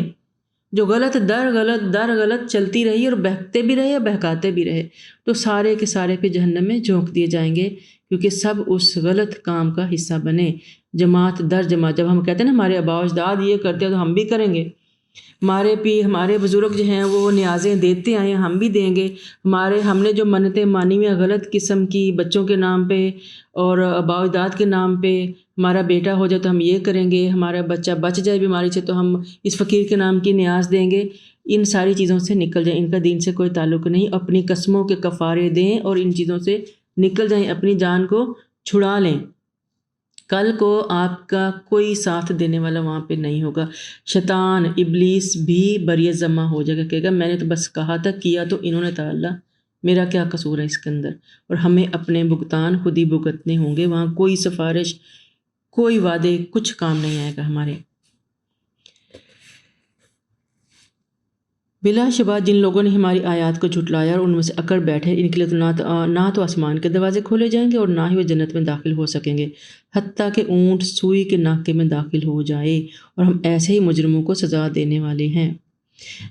[SPEAKER 1] جو غلط در غلط چلتی رہی اور بہکتے بھی رہے یا بہکاتے بھی رہے، تو سارے کے سارے پہ جہنم میں جھونک دیے جائیں گے، کیونکہ سب اس غلط کام کا حصہ بنے۔ جماعت در جماعت، جب ہم کہتے ہیں نا ہمارے آباء و اجداد یہ کرتے ہیں تو ہم بھی کریں گے، ہمارے بزرگ جو ہیں وہ نیازیں دیتے آئے ہیں، ہم بھی دیں گے۔ ہم نے جو منتیں مانی ہوئی ہیں غلط قسم کی، بچوں کے نام پہ اور آباء و اجداد کے نام پہ، ہمارا بیٹا ہو جائے تو ہم یہ کریں گے، ہمارا بچہ بچ جائے بیماری سے تو ہم اس فقیر کے نام کی نیاز دیں گے۔ ان ساری چیزوں سے نکل جائیں، ان کا دین سے کوئی تعلق نہیں۔ اپنی قسموں کے کفارے دیں اور ان چیزوں سے نکل جائیں، اپنی جان کو چھڑا لیں۔ کل کو آپ کا کوئی ساتھ دینے والا وہاں پہ نہیں ہوگا۔ شیطان ابلیس بھی بری ذمہ ہو جائے گا، کہے گا میں نے تو بس کہا تھا، کیا تو انہوں نے تھا، اللہ میرا کیا قصور ہے اس کے اندر، اور ہمیں اپنے بھگتان خود ہی بھگتنے ہوں گے۔ وہاں کوئی سفارش، کوئی وعدے، کچھ کام نہیں آئے گا ہمارے۔ بلا شبہ جن لوگوں نے ہماری آیات کو جھٹلایا اور ان میں سے اکڑ بیٹھے، ان کے لیے تو نہ تو آسمان کے دروازے کھولے جائیں گے اور نہ ہی وہ جنت میں داخل ہو سکیں گے، حتیٰ کہ اونٹ سوئی کے ناکے میں داخل ہو جائے، اور ہم ایسے ہی مجرموں کو سزا دینے والے ہیں۔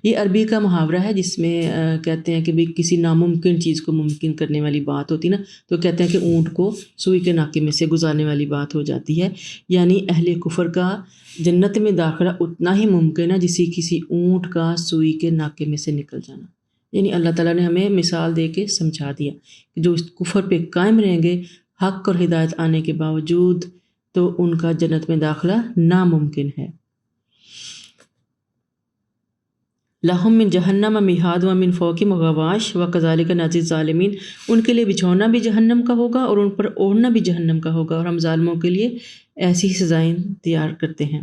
[SPEAKER 1] یہ عربی کا محاورہ ہے جس میں کہتے ہیں کہ بھی کسی ناممکن چیز کو ممکن کرنے والی بات ہوتی نا، تو کہتے ہیں کہ اونٹ کو سوئی کے ناکے میں سے گزارنے والی بات ہو جاتی ہے، یعنی اہل کفر کا جنت میں داخلہ اتنا ہی ممکن ہے جیسے کسی اونٹ کا سوئی کے ناکے میں سے نکل جانا۔ یعنی اللہ تعالیٰ نے ہمیں مثال دے کے سمجھا دیا کہ جو اس کفر پہ قائم رہیں گے حق اور ہدایت آنے کے باوجود، تو ان کا جنت میں داخلہ ناممکن ہے۔ لہم من جہنم مہاد ومن فوقہم غواش وکذالک نجزی الظالمین، ان کے لیے بچھونا بھی جہنم کا ہوگا اور ان پر اوڑھنا بھی جہنم کا ہوگا، اور ہم ظالموں کے لیے ایسی سزائیں تیار کرتے ہیں۔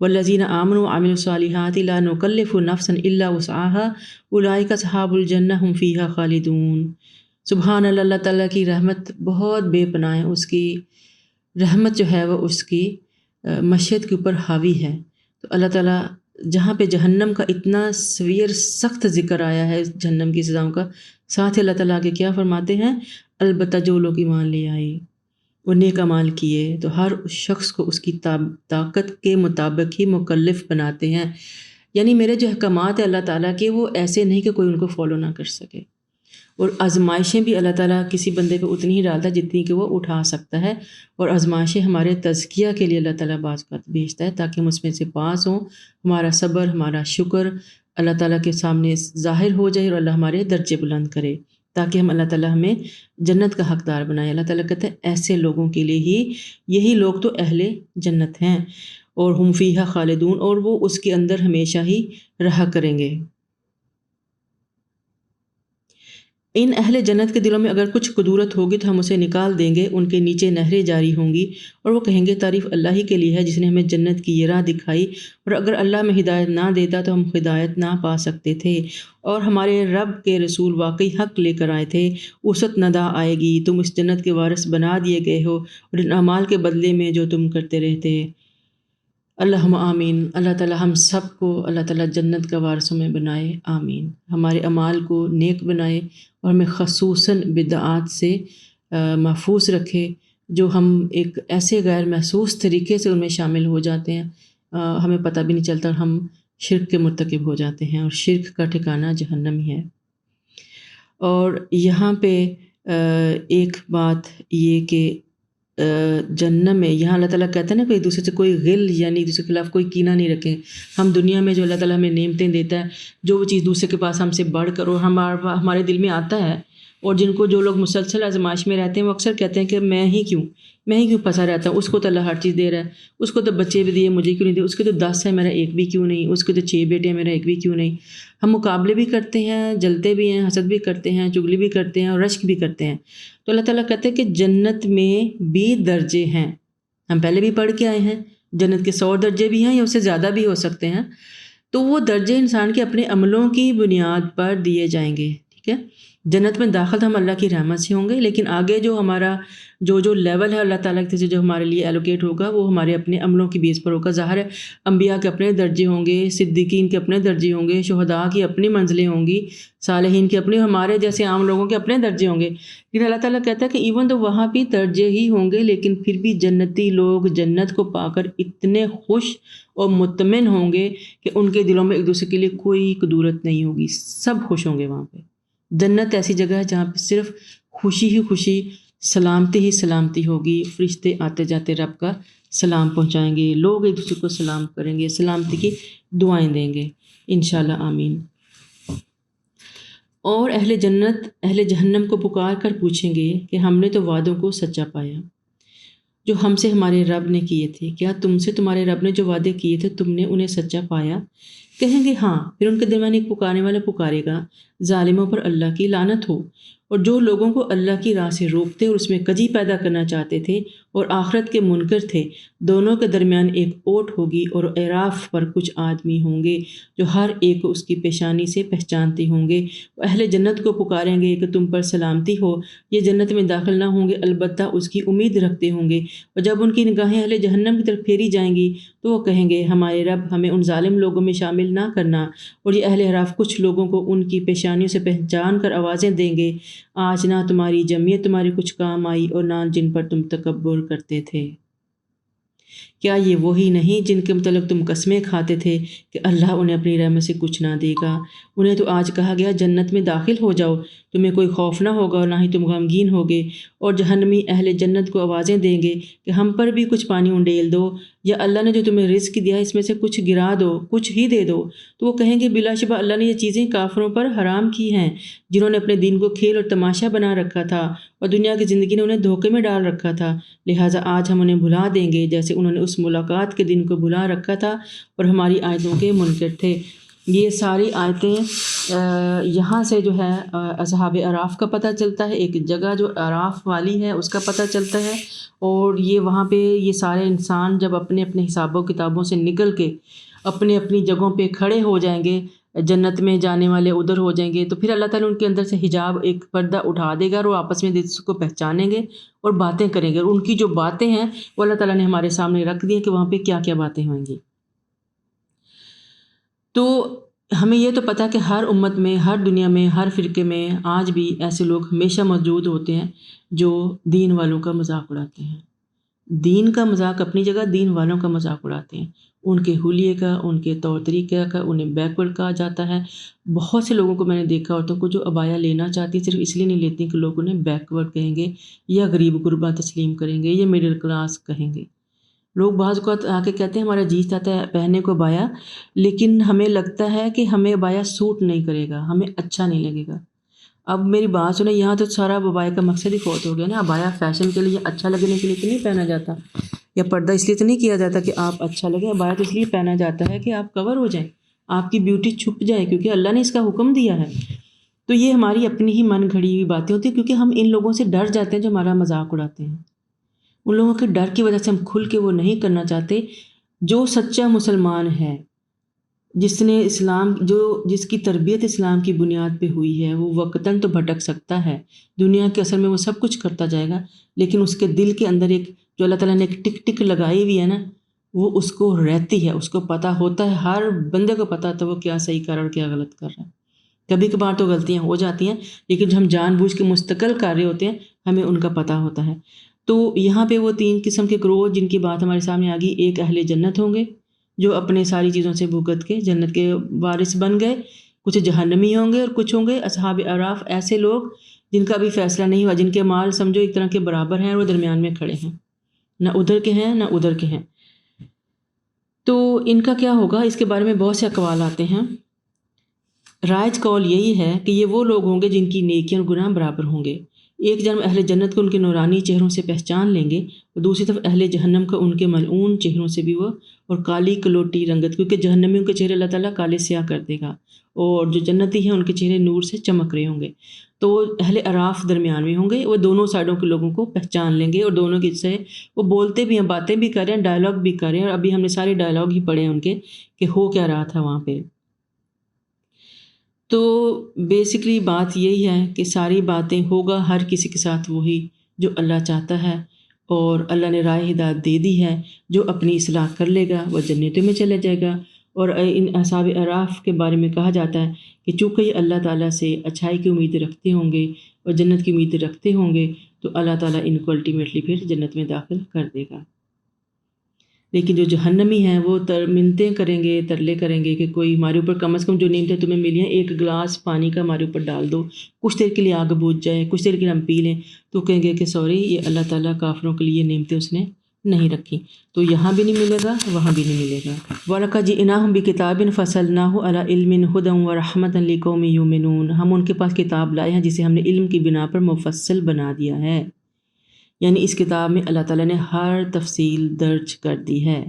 [SPEAKER 1] والذین آمنوا وعملوا الصالحات لا نکلف نفسا الا وسعها اولئک اصحاب الجنہ ہم فیہا خالدون۔ سبحان اللہ، اللہ تعالیٰ کی رحمت بہت بے پناہ ہے، اس کی رحمت جو ہے وہ اس کی مشیت کے اوپر حاوی ہے۔ تو اللہ تعالیٰ جہاں پہ جہنم کا اتنا سویر سخت ذکر آیا ہے جہنم کی سزاؤں کا، ساتھ ہی اللہ تعالیٰ کے کیا فرماتے ہیں، البتہ جو لوگ ایمان لے آئے اور نیک اعمال کیے تو ہر اس شخص کو اس کی طاقت کے مطابق ہی مکلف بناتے ہیں۔ یعنی میرے جو احکامات ہیں اللہ تعالیٰ کے، وہ ایسے نہیں کہ کوئی ان کو فالو نہ کر سکے، اور آزمائشیں بھی اللہ تعالیٰ کسی بندے پہ اتنی ہی ڈالتا ہے جتنی کہ وہ اٹھا سکتا ہے، اور آزمائشیں ہمارے تزکیہ کے لیے اللہ تعالیٰ بعض اوقات بھیجتا ہے تاکہ ہم اس میں سے پاس ہوں، ہمارا صبر، ہمارا شکر اللہ تعالیٰ کے سامنے ظاہر ہو جائے اور اللہ ہمارے درجے بلند کرے، تاکہ ہم اللہ تعالیٰ ہمیں جنت کا حقدار بنائے۔ اللہ تعالیٰ کہتے ہیں ایسے لوگوں کے لیے ہی، یہی لوگ تو اہل جنت ہیں، اور ہم فیہا خالدون، اور وہ اس کے اندر ہمیشہ ہی رہا کریں گے۔ ان اہل جنت کے دلوں میں اگر کچھ قدورت ہوگی تو ہم اسے نکال دیں گے، ان کے نیچے نہریں جاری ہوں گی، اور وہ کہیں گے تعریف اللہ ہی کے لیے ہے جس نے ہمیں جنت کی یہ راہ دکھائی، اور اگر اللہ ہمیں ہدایت نہ دیتا تو ہم ہدایت نہ پا سکتے تھے، اور ہمارے رب کے رسول واقعی حق لے کر آئے تھے، وسعت ندا آئے گی، تم اس جنت کے وارث بنا دیے گئے ہو اور ان اعمال کے بدلے میں جو تم کرتے رہتے۔ اللہم آمین۔ اللہ تعالیٰ ہم سب کو اللہ تعالیٰ جنت کا وارثوں میں بنائے، آمین۔ ہمارے اعمال کو نیک بنائے اور ہمیں خصوصاً بدعات سے محفوظ رکھے، جو ہم ایک ایسے غیر محسوس طریقے سے ان میں شامل ہو جاتے ہیں، ہمیں پتہ بھی نہیں چلتا، اور ہم شرک کے مرتکب ہو جاتے ہیں، اور شرک کا ٹھکانہ جہنم ہی ہے۔ اور یہاں پہ ایک بات یہ کہ جنت میں یہاں اللہ تعالیٰ کہتا ہے نا کہ ایک دوسرے سے کوئی غل، یعنی ایک دوسرے کے خلاف کوئی کینہ نہیں رکھیں۔ ہم دنیا میں جو اللہ تعالیٰ ہمیں نعمتیں دیتا ہے، جو وہ چیز دوسرے کے پاس ہم سے بڑھ کر اور ہمارے دل میں آتا ہے، اور جو لوگ مسلسل آزمائش میں رہتے ہیں وہ اکثر کہتے ہیں کہ میں ہی کیوں پھنسا رہتا ہوں، اس کو تو اللہ ہر چیز دے رہا ہے، اس کو تو بچے بھی دیے مجھے کیوں نہیں دیے، اس کے تو 10 ہے میرا ایک بھی کیوں نہیں، اس کے تو 6 بیٹے ہیں میرا ایک بھی کیوں نہیں۔ ہم مقابلے بھی کرتے ہیں، جلتے بھی ہیں، حسد بھی کرتے ہیں، چغلی بھی کرتے ہیں، اور رشک بھی کرتے ہیں۔ تو اللہ تعالیٰ کہتے ہیں کہ جنت میں بھی درجے ہیں، ہم پہلے بھی پڑھ کے آئے ہیں، جنت کے 100 درجے بھی ہیں یا اس سے زیادہ بھی ہو سکتے ہیں، تو وہ درجے انسان کے اپنے عملوں کی بنیاد پر دیے جائیں گے، ٹھیک ہے۔ جنت میں داخل ہم اللہ کی رحمت سے ہوں گے، لیکن آگے جو ہمارا جو لیول ہے اللہ تعالیٰ کی طرف سے جو ہمارے لیے ایلوکیٹ ہوگا وہ ہمارے اپنے عملوں کی بیس پر ہوگا۔ ظاہر ہے انبیاء کے اپنے درجے ہوں گے، صدیقین کے اپنے درجے ہوں گے، شہداء کی اپنی منزلیں ہوں گی، صالحین کے اپنے، ہمارے جیسے عام لوگوں کے اپنے درجے ہوں گے۔ لیکن اللہ تعالیٰ کہتا ہے کہ ایون تو وہاں بھی درجے ہی ہوں گے، لیکن پھر بھی جنتی لوگ جنت کو پا کر اتنے خوش اور مطمئن ہوں گے کہ ان کے دلوں میں ایک دوسرے کے لیے کوئی کدورت نہیں ہوگی، سب خوش ہوں گے وہاں پہ۔ جنت ایسی جگہ ہے جہاں پہ صرف خوشی ہی خوشی، سلامتی ہی سلامتی ہوگی، فرشتے آتے جاتے رب کا سلام پہنچائیں گے، لوگ ایک دوسرے کو سلام کریں گے، سلامتی کی دعائیں دیں گے، انشاءاللہ آمین۔ اور اہل جنت اہل جہنم کو پکار کر پوچھیں گے کہ ہم نے تو وعدوں کو سچا پایا جو ہم سے ہمارے رب نے کیے تھے، کیا تم سے تمہارے رب نے جو وعدے کیے تھے تم نے انہیں سچا پایا؟ کہیں گے ہاں۔ پھر ان کے درمیان ایک پکارنے والا پکارے گا، ظالموں پر اللہ کی لعنت ہو، اور جو لوگوں کو اللہ کی راہ سے روکتے اور اس میں کجی پیدا کرنا چاہتے تھے اور آخرت کے منکر تھے، دونوں کے درمیان ایک اوٹ ہوگی، اور اعراف پر کچھ آدمی ہوں گے جو ہر ایک کو اس کی پیشانی سے پہچانتے ہوں گے۔ وہ اہل جنت کو پکاریں گے کہ تم پر سلامتی ہو، یہ جنت میں داخل نہ ہوں گے البتہ اس کی امید رکھتے ہوں گے، اور جب ان کی نگاہیں اہل جہنم کی طرف پھیری جائیں گی تو وہ کہیں گے ہمارے رب ہمیں ان ظالم لوگوں میں شامل نہ کرنا، اور یہ اہل اعراف کچھ لوگوں کو ان کی پیشانیوں سے پہچان کر آوازیں دیں گے، آج نہ تمہاری جمعیت تمہاری کچھ کام آئی اور نہ جن پر تم تکبر کرتے تھے۔ کیا یہ وہی نہیں جن کے متعلق تم قسمیں کھاتے تھے کہ اللہ انہیں اپنی رحمت سے کچھ نہ دے گا؟ انہیں تو آج کہا گیا جنت میں داخل ہو جاؤ، تمہیں کوئی خوف نہ ہوگا اور نہ ہی تم غمگین ہوگے، اور جہنمی اہل جنت کو آوازیں دیں گے کہ ہم پر بھی کچھ پانی انڈیل دو، یا اللہ نے جو تمہیں رزق دیا ہے اس میں سے کچھ گرا دو، کچھ ہی دے دو۔ تو وہ کہیں گے بلا شبہ اللہ نے یہ چیزیں کافروں پر حرام کی ہیں جنہوں نے اپنے دین کو کھیل اور تماشا بنا رکھا تھا اور دنیا کی زندگی نے انہیں دھوکے میں ڈال رکھا تھا، لہٰذا آج ہم انہیں بھلا دیں گے جیسے انہوں نے اس ملاقات کے دن کو بھلا رکھا تھا اور ہماری آیتوں کے منکر تھے۔ یہ ساری آیتیں یہاں سے جو ہے اصحاب اعراف کا پتہ چلتا ہے، ایک جگہ جو اعراف والی ہے اس کا پتہ چلتا ہے، اور یہ وہاں پہ یہ سارے انسان جب اپنے اپنے حساب و کتابوں سے نکل کے اپنی اپنی جگہوں پہ کھڑے ہو جائیں گے، جنت میں جانے والے ادھر ہو جائیں گے، تو پھر اللہ تعالیٰ ان کے اندر سے حجاب ایک پردہ اٹھا دے گا اور وہ آپس میں اس کو پہچانیں گے اور باتیں کریں گے، اور ان کی جو باتیں ہیں وہ اللہ تعالیٰ نے ہمارے سامنے رکھ دی ہیں کہ وہاں پہ کیا کیا باتیں ہوئیں گی۔ تو ہمیں یہ تو پتہ کہ ہر امت میں، ہر دنیا میں، ہر فرقے میں آج بھی ایسے لوگ ہمیشہ موجود ہوتے ہیں جو دین والوں کا مذاق اڑاتے ہیں۔ دین کا مذاق اپنی جگہ، دین والوں کا مذاق اڑاتے ہیں، ان کے حلیے کا، ان کے طور طریقے کا، انہیں بیکورڈ کہا جاتا ہے۔ بہت سے لوگوں کو میں نے دیکھا، عورتوں کو جو عبایا لینا چاہتی صرف اس لیے نہیں لیتی کہ لوگ انہیں بیکورڈ کہیں گے یا غریب غربا تسلیم کریں گے یا مڈل کلاس کہیں گے۔ لوگ بعض اوقات آ کے کہتے ہیں ہمارا جی چاہتا ہے پہننے کو عبایا، لیکن ہمیں لگتا ہے کہ ہمیں عبایا سوٹ نہیں کرے گا، ہمیں اچھا نہیں لگے گا۔ اب میری بات سنیں، یہاں تو سارا عبایا کا مقصد ہی فوت ہو گیا نا۔ عبایا فیشن کے لیے، اچھا لگنے کے لیے تو نہیں پہنا جاتا، یا پردہ اس لیے تو نہیں کیا جاتا کہ آپ اچھا لگے۔ عبایا تو اس لیے پہنا جاتا ہے کہ آپ کور ہو جائیں، آپ کی بیوٹی چھپ جائے، کیونکہ اللہ نے اس کا حکم دیا ہے۔ تو یہ ہماری اپنی ہی من گھڑی ہوئی باتیں ہوتی ہیں، کیونکہ ہم ان لوگوں سے ڈر جاتے ہیں جو ہمارا مذاق اڑاتے ہیں۔ ان لوگوں کے ڈر کی وجہ سے ہم کھل کے وہ نہیں کرنا چاہتے۔ جو سچا مسلمان ہے، جس نے اسلام، جس کی تربیت اسلام کی بنیاد پہ ہوئی ہے، وہ وقتاً تو بھٹک سکتا ہے، دنیا کے اثر میں وہ سب کچھ کرتا جائے گا، لیکن اس کے دل کے اندر ایک جو اللہ تعالیٰ نے ایک ٹک ٹک لگائی ہوئی ہے نا، وہ اس کو رہتی ہے، اس کو پتہ ہوتا ہے، ہر بندے کو پتہ ہوتا ہے وہ کیا صحیح کر رہا ہے اور کیا غلط کر رہا ہے۔ کبھی کبھار تو غلطیاں ہو جاتی ہیں، لیکن جو ہم جان بوجھ کے مستقل کر رہے ہوتے ہیں ہمیں ان کا پتہ ہوتا ہے۔ تو یہاں پہ وہ 3 قسم کے گروہ جن کی بات ہمارے سامنے آ گئی، ایک اہل جنت ہوں گے جو اپنے ساری چیزوں سے بھگت کے جنت کے وارث بن گئے، کچھ جہنمی ہوں گے، اور کچھ ہوں گے اصحاب اعراف، ایسے لوگ جن کا بھی فیصلہ نہیں ہوا، جن کے مال سمجھو ایک طرح کے برابر ہیں اور وہ درمیان میں کھڑے ہیں، نہ ادھر کے ہیں نہ ادھر کے ہیں۔ تو ان کا کیا ہوگا، اس کے بارے میں بہت سے اقوال آتے ہیں۔ رائج قول یہی ہے کہ یہ وہ لوگ ہوں گے جن کی نیکیاں اور گناہ برابر ہوں گے۔ ایک جانب اہل جنت کو ان کے نورانی چہروں سے پہچان لیں گے، اور دوسری طرف اہل جہنم کو ان کے ملعون چہروں سے بھی وہ، اور کالی کلوٹی رنگت، کیونکہ جہنمیوں کے چہرے اللہ تعالیٰ کالے سیاہ کر دے گا، اور جو جنتی ہیں ان کے چہرے نور سے چمک رہے ہوں گے۔ تو اہل اعراف درمیان میں ہوں گے، وہ دونوں سائڈوں کے لوگوں کو پہچان لیں گے، اور دونوں کی سے وہ بولتے بھی ہیں، باتیں بھی کر رہے ہیں، ڈائلاگ بھی کر رہے ہیں، اور ابھی ہم نے سارے ڈائلاگ ہی پڑھے ہیں ان کے کہ ہو کیا رہا تھا وہاں پہ۔ تو بیسکلی بات یہی ہے کہ ساری باتیں ہوگا ہر کسی کے ساتھ وہی جو اللہ چاہتا ہے، اور اللہ نے رائے ہدایت دے دی ہے، جو اپنی اصلاح کر لے گا وہ جنتوں میں چلا جائے گا۔ اور ان اصحاب اعراف کے بارے میں کہا جاتا ہے کہ چونکہ یہ اللہ تعالیٰ سے اچھائی کی امیدیں رکھتے ہوں گے اور جنت کی امیدیں رکھتے ہوں گے، تو اللہ تعالیٰ ان کو الٹیمیٹلی پھر جنت میں داخل کر دے گا۔ لیکن جو جہنمی ہیں وہ منتیں کریں گے، ترلے کریں گے کہ کوئی ہمارے اوپر کم از کم جو نعمتیں تمہیں ملی ہیں ایک گلاس پانی کا ہمارے اوپر ڈال دو، کچھ دیر کے لیے آگ بجھ جائے، کچھ دیر کے لیے ہم پی لیں۔ تو کہیں گے کہ سوری، یہ اللہ تعالیٰ کافروں کے لیے نعمتیں اس نے نہیں رکھی، تو یہاں بھی نہیں ملے گا، وہاں بھی نہیں ملے گا۔ وَلَقَدْ جِئْنَاهُمْ بِكِتَابٍ فَصَّلْنَاهُ عَلَىٰ عِلْمٍ هُدًى وَرَحْمَةً لِقَوْمٍ يُؤْمِنُونَ، ہم ان کے پاس کتاب لائے ہیں جسے ہم نے علم کی بنا پر مفصل بنا دیا ہے، یعنی اس کتاب میں اللہ تعالیٰ نے ہر تفصیل درج کر دی ہے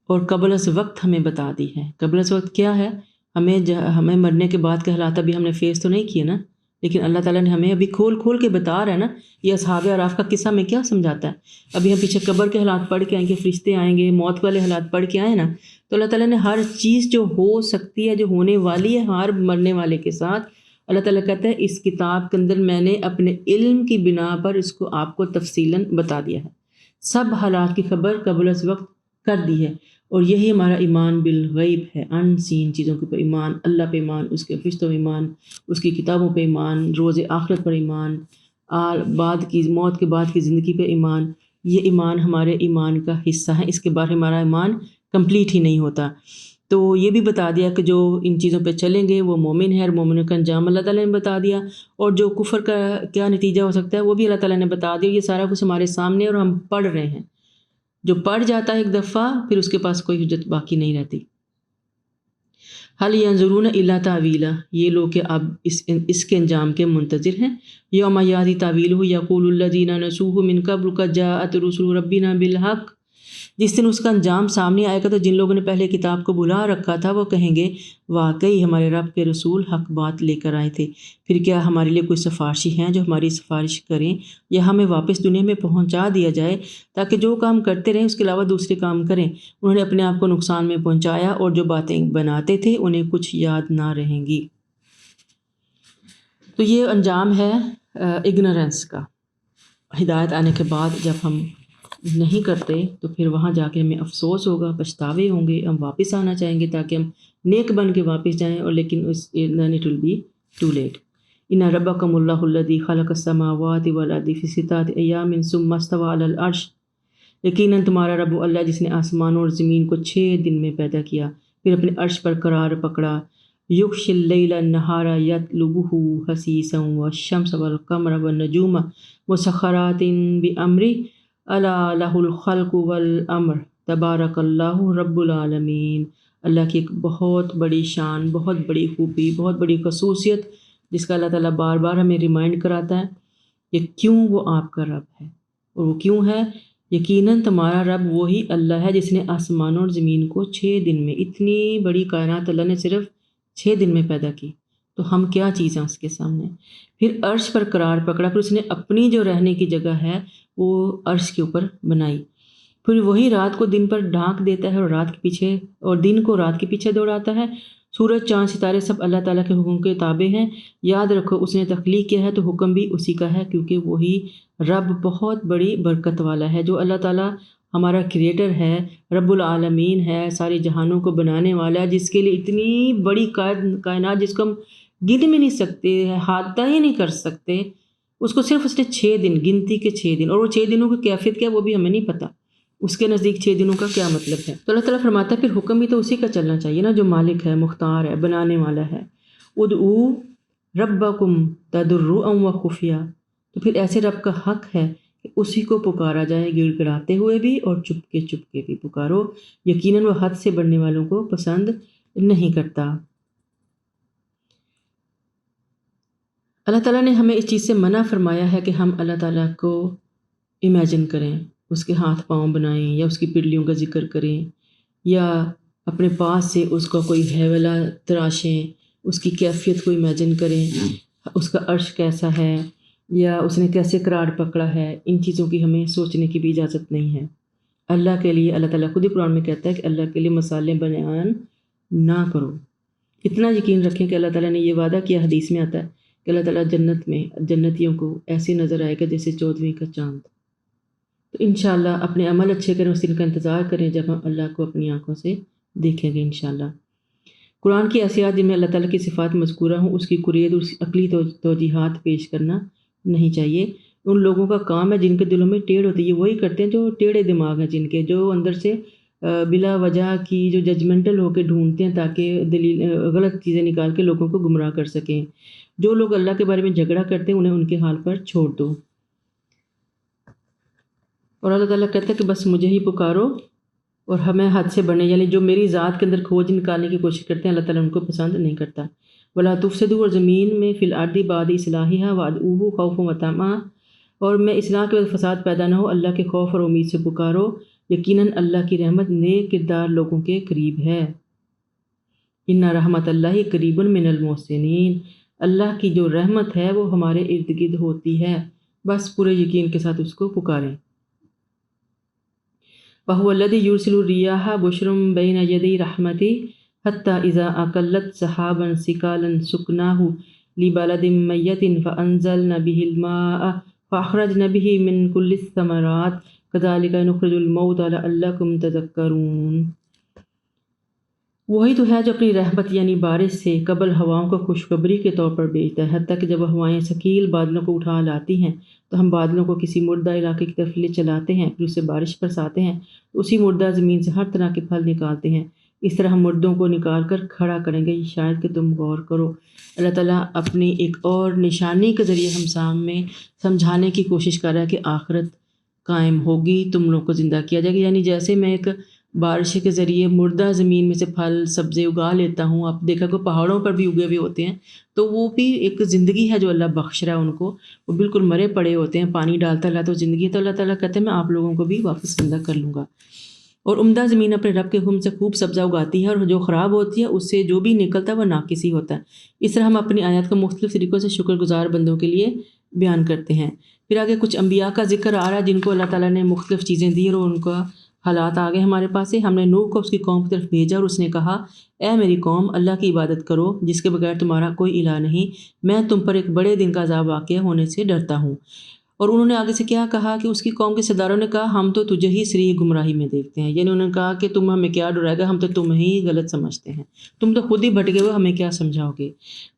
[SPEAKER 1] اور قبل از وقت ہمیں بتا دی ہے۔ قبل از وقت کیا ہے؟ ہمیں مرنے کے بعد کے حالات ابھی ہم نے فیس تو نہیں کیے نا، لیکن اللہ تعالیٰ نے ہمیں ابھی کھول کھول کے بتا رہا ہے نا۔ یہ اصحاب اعراف کا قصہ میں کیا سمجھاتا ہے؟ ابھی ہم پیچھے قبر کے حالات پڑھ کے آئیں گے، فرشتے آئیں گے، موت والے حالات پڑھ کے آئیں نا، تو اللہ تعالیٰ نے ہر چیز جو ہو سکتی ہے، جو ہونے والی ہے ہر مرنے والے کے ساتھ، اللہ تعالیٰ کہتا ہے اس کتاب کے اندر میں نے اپنے علم کی بنا پر اس کو آپ کو تفصیلاً بتا دیا ہے، سب حالات کی خبر قبل از وقت کر دی ہے۔ اور یہی ہمارا ایمان بالغیب ہے، ان سین چیزوں کے اوپر ایمان، اللہ پہ ایمان، اس کے فرشتوں پہ ایمان، اس کی کتابوں پہ ایمان، روز آخرت پر ایمان، بعد کی موت کے بعد کی زندگی پہ ایمان۔ یہ ایمان ہمارے ایمان کا حصہ ہے، اس کے بعد ہمارا ایمان کمپلیٹ ہی نہیں ہوتا۔ تو یہ بھی بتا دیا کہ جو ان چیزوں پہ چلیں گے وہ مومن ہے، اور مومنوں کا انجام اللہ تعالیٰ نے بتا دیا، اور جو کفر کا کیا نتیجہ ہو سکتا ہے وہ بھی اللہ تعالیٰ نے بتا دیا۔ یہ سارا کچھ ہمارے سامنے اور ہم پڑھ رہے ہیں۔ جو پڑھ جاتا ہے ایک دفعہ پھر اس کے پاس کوئی حجت باقی نہیں رہتی۔ حل ینظرون الا تاویلہ، یہ لوگ کہ اب اس کے انجام کے منتظر ہیں۔ یوم یاتی تاویلہ یقول الذین نسوہ من قبل قد جاءت رسل ربنا بالحق، جس دن اس کا انجام سامنے آئے گا تو جن لوگوں نے پہلے کتاب کو بھلا رکھا تھا وہ کہیں گے واقعی ہمارے رب کے رسول حق بات لے کر آئے تھے، پھر کیا ہمارے لیے کوئی سفارشی ہیں جو ہماری سفارش کریں، یا ہمیں واپس دنیا میں پہنچا دیا جائے تاکہ جو کام کرتے رہیں اس کے علاوہ دوسرے کام کریں۔ انہوں نے اپنے آپ کو نقصان میں پہنچایا اور جو باتیں بناتے تھے انہیں کچھ یاد نہ رہیں گی۔ تو یہ انجام ہے اگنورنس کا۔ ہدایت آنے کے بعد جب ہم نہیں کرتے تو پھر وہاں جا کے ہمیں افسوس ہوگا، پچھتاوے ہوں گے، ہم واپس آنا چاہیں گے تاکہ ہم نیک بن کے واپس جائیں، اور لیکن then it will be too late۔ ان ربکم اللہ الذی خلق السماوات والارض فی ستۃ ایام ثم استوی علی العرش، یقیناً تمہارا رب وہ اللہ جس نے آسمانوں اور زمین کو 6 دن میں پیدا کیا، پھر اپنے عرش پر قرار پکڑا۔ یغشی اللیل النہار یطلبہ حثیثا والشمس والقمر والنجوم مسخرات بامرہ الا لہ الخلق والامر تبارک اللہ رب العالمین۔ اللہ کی ایک بہت بڑی شان، بہت بڑی خوبی، بہت بڑی خصوصیت جس کا اللہ تعالیٰ بار بار ہمیں ریمائنڈ کراتا ہے کہ کیوں وہ آپ کا رب ہے، اور وہ کیوں ہے۔ یقیناً تمہارا رب وہی اللہ ہے جس نے آسمانوں اور زمین کو 6 دن میں، اتنی بڑی کائنات اللہ نے صرف 6 دن میں پیدا کی، تو ہم کیا چیز ہیں اس کے سامنے۔ پھر عرش پر قرار پکڑا، پھر اس نے اپنی جو رہنے کی جگہ ہے وہ عرش کے اوپر بنائی، پھر وہی رات کو دن پر ڈھانک دیتا ہے اور دن کو رات کے پیچھے دوڑاتا ہے۔ سورج، چاند، ستارے سب اللہ تعالیٰ کے حکم کے تابع ہیں۔ یاد رکھو اس نے تخلیق کیا ہے تو حکم بھی اسی کا ہے، کیونکہ وہی رب بہت بڑی برکت والا ہے۔ جو اللہ تعالیٰ ہمارا کریٹر ہے، رب العالمین ہے، سارے جہانوں کو بنانے والا ہے، جس کے لیے اتنی بڑی کائنات جس کو ہم گن بھی نہیں سکتے، احاطہ ہی نہیں کر سکتے، اس کو صرف اس نے 6 دن، گنتی کے 6 دن، اور وہ 6 دنوں کی کیفیت کیا وہ بھی ہمیں نہیں پتہ، اس کے نزدیک 6 دنوں کا کیا مطلب ہے۔ تو اللہ تعالیٰ فرماتا ہے پھر حکم بھی تو اسی کا چلنا چاہیے نا، جو مالک ہے، مختار ہے، بنانے والا ہے۔ ادعوا ربکم تضرعا وخفیا، تو پھر ایسے رب کا حق ہے کہ اسی کو پکارا جائے، گڑ گڑاتے ہوئے بھی اور چپ کے بھی پکارو، یقیناً وہ حد سے بڑھنے والوں کو پسند نہیں کرتا۔ اللہ تعالیٰ نے ہمیں اس چیز سے منع فرمایا ہے کہ ہم اللہ تعالیٰ کو امیجن کریں، اس کے ہاتھ پاؤں بنائیں، یا اس کی پنڈلیوں کا ذکر کریں، یا اپنے پاس سے اس کا کوئی حیولہ تراشیں، اس کی کیفیت کو امیجن کریں، اس کا عرش کیسا ہے، یا اس نے کیسے قرار پکڑا ہے۔ ان چیزوں کی ہمیں سوچنے کی بھی اجازت نہیں ہے۔ اللہ کے لیے اللہ تعالیٰ خود ہی قرآن میں کہتا ہے کہ اللہ کے لیے مثالیں بیان نہ کرو، اتنا یقین رکھیں کہ اللہ تعالیٰ نے یہ وعدہ کیا، حدیث میں آتا ہے کہ اللہ تعالیٰ جنت میں جنتیوں کو ایسے نظر آئے گا جیسے 14ویں کا چاند۔ تو انشاءاللہ اپنے عمل اچھے کریں، اس دن کا انتظار کریں جب ہم اللہ کو اپنی آنکھوں سے دیکھیں گے انشاءاللہ۔ قرآن کی آیات جن میں اللہ تعالیٰ کی صفات مذکورہ ہوں، اس کی قریت اور اس کی عقلی توجیحات پیش کرنا نہیں چاہیے۔ ان لوگوں کا کام ہے جن کے دلوں میں ٹیڑھ ہوتی ہے، یہ وہی کرتے ہیں جو ٹیڑھے دماغ ہیں، جن کے جو اندر سے بلا وجہ کی جو ججمنٹل ہو کے ڈھونڈتے ہیں تاکہ دلیل غلط چیزیں نکال کے لوگوں کو گمراہ کر سکیں۔ جو لوگ اللہ کے بارے میں جھگڑا کرتے ہیں انہیں ان کے حال پر چھوڑ دو۔ اور اللہ تعالیٰ کہتا ہے کہ بس مجھے ہی پکارو اور ہمیں حد سے بڑھنے، یعنی جو میری ذات کے اندر کھوج نکالنے کی کوشش کرتے ہیں اللہ تعالیٰ ان کو پسند نہیں کرتا۔ ولا تفسدوا، اور زمین میں فی الارض بعد اصلاحها وادعوه خوفا وطمعا، اور میں اصلاح کے بعد فساد پیدا نہ ہو، اللہ کے خوف اور امید سے پکارو، یقیناً اللہ کی رحمت نیک کردار لوگوں کے قریب ہے۔ ان رحمت اللہ قریب من المحسنین، اللہ کی جو رحمت ہے وہ ہمارے ارد گرد ہوتی ہے، بس پورے یقین کے ساتھ اس کو پکاریں۔ وَهُوَ الَّذِي يُرْسِلُ الرِّيَاحَ بُشْرًا بَيْنَ يَدَيْ رَحْمَتِهِ حَتَّى إِذَا أَقَلَّتْ سَحَابًا ثِقَالًا سُقْنَاهُ لِبَلَدٍ مَّيِّتٍ فَأَنزَلْنَا بِهِ الْمَاءَ فَأَخْرَجْنَا بِهِ مِن كُلِّ الثَّمَرَاتِ كَذَلِكَ نُخْرِجُ الْمَوْتَىٰ لَعَلَّكُمْ تَذَكَّرُونَ۔ وہی تو ہے جو اپنی رحمت یعنی بارش سے قبل ہواؤں کو خوشخبری کے طور پر بھیجتا ہے، حتیٰ کہ جب ہوائیں ثقیل بادلوں کو اٹھا لاتی ہیں تو ہم بادلوں کو کسی مردہ علاقے کی طرف لے چلاتے ہیں، پھر اسے بارش برساتے ہیں، تو اسی مردہ زمین سے ہر طرح کے پھل نکالتے ہیں۔ اس طرح ہم مردوں کو نکال کر کھڑا کریں گے، شاید کہ تم غور کرو۔ اللہ تعالیٰ اپنی ایک اور نشانی کے ذریعے ہم سامنے سمجھانے کی کوشش کر رہا ہے کہ آخرت قائم ہوگی، تم لوگوں کو زندہ کیا جائے گا۔ یعنی جیسے میں ایک بارش کے ذریعے مردہ زمین میں سے پھل سبزے اگا لیتا ہوں، آپ دیکھا کہ پہاڑوں پر بھی اگے ہوئے ہوتے ہیں، تو وہ بھی ایک زندگی ہے جو اللہ بخش رہا ہے ان کو، وہ بالکل مرے پڑے ہوتے ہیں، پانی ڈالتا رہا تو زندگی ہے، تو اللہ تعالیٰ کہتے ہیں میں آپ لوگوں کو بھی واپس زندہ کر لوں گا۔ اور عمدہ زمین اپنے رب کے حکم سے خوب سبزہ اگاتی ہے، اور جو خراب ہوتی ہے اس سے جو بھی نکلتا ہے وہ ناقص ہی ہوتا ہے۔ اس طرح ہم اپنی آیات کو مختلف طریقوں سے شکر گزار بندوں کے لیے بیان کرتے ہیں۔ پھر آگے کچھ انبیاء کا ذکر آ رہا ہے جن کو اللہ تعالیٰ نے مختلف چیزیں دی اور ان کا حالات آگے ہمارے پاس ہے۔ ہم نے نوح کو اس کی قوم کی طرف بھیجا اور اس نے کہا اے میری قوم، اللہ کی عبادت کرو جس کے بغیر تمہارا کوئی الہ نہیں، میں تم پر ایک بڑے دن کا عذاب واقع ہونے سے ڈرتا ہوں۔ اور انہوں نے آگے سے کیا کہا کہ اس کی قوم کے سرداروں نے کہا ہم تو تجھے ہی سری گمراہی میں دیکھتے ہیں، یعنی انہوں نے کہا کہ تم ہمیں کیا ڈرائے گا، ہم تو تمہیں ہی غلط سمجھتے ہیں، تم تو خود ہی بھٹکے ہوئے، ہمیں کیا سمجھاؤ گے۔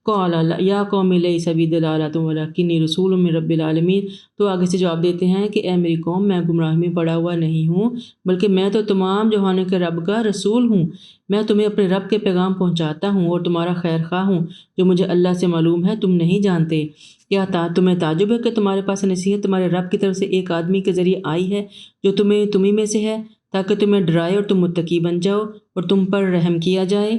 [SPEAKER 1] قال یا قوم لیس بی ضلالۃ ولکنی رسول من رب العالمین، تو آگے سے جواب دیتے ہیں کہ اے میری قوم، میں گمراہی میں پڑا ہوا نہیں ہوں، بلکہ میں تو تمام جہانوں کے رب کا رسول ہوں، میں تمہیں اپنے رب کے پیغام پہنچاتا ہوں اور تمہارا خیر خواہ ہوں، جو مجھے اللہ سے معلوم ہے تم نہیں جانتے۔ کیا تمہیں تعجب ہے کہ تمہارے پاس نصیحت تمہارے رب کی طرف سے ایک آدمی کے ذریعے آئی ہے جو تمہیں میں سے ہے، تاکہ تمہیں ڈرائے اور تم متقی بن جاؤ اور تم پر رحم کیا جائے۔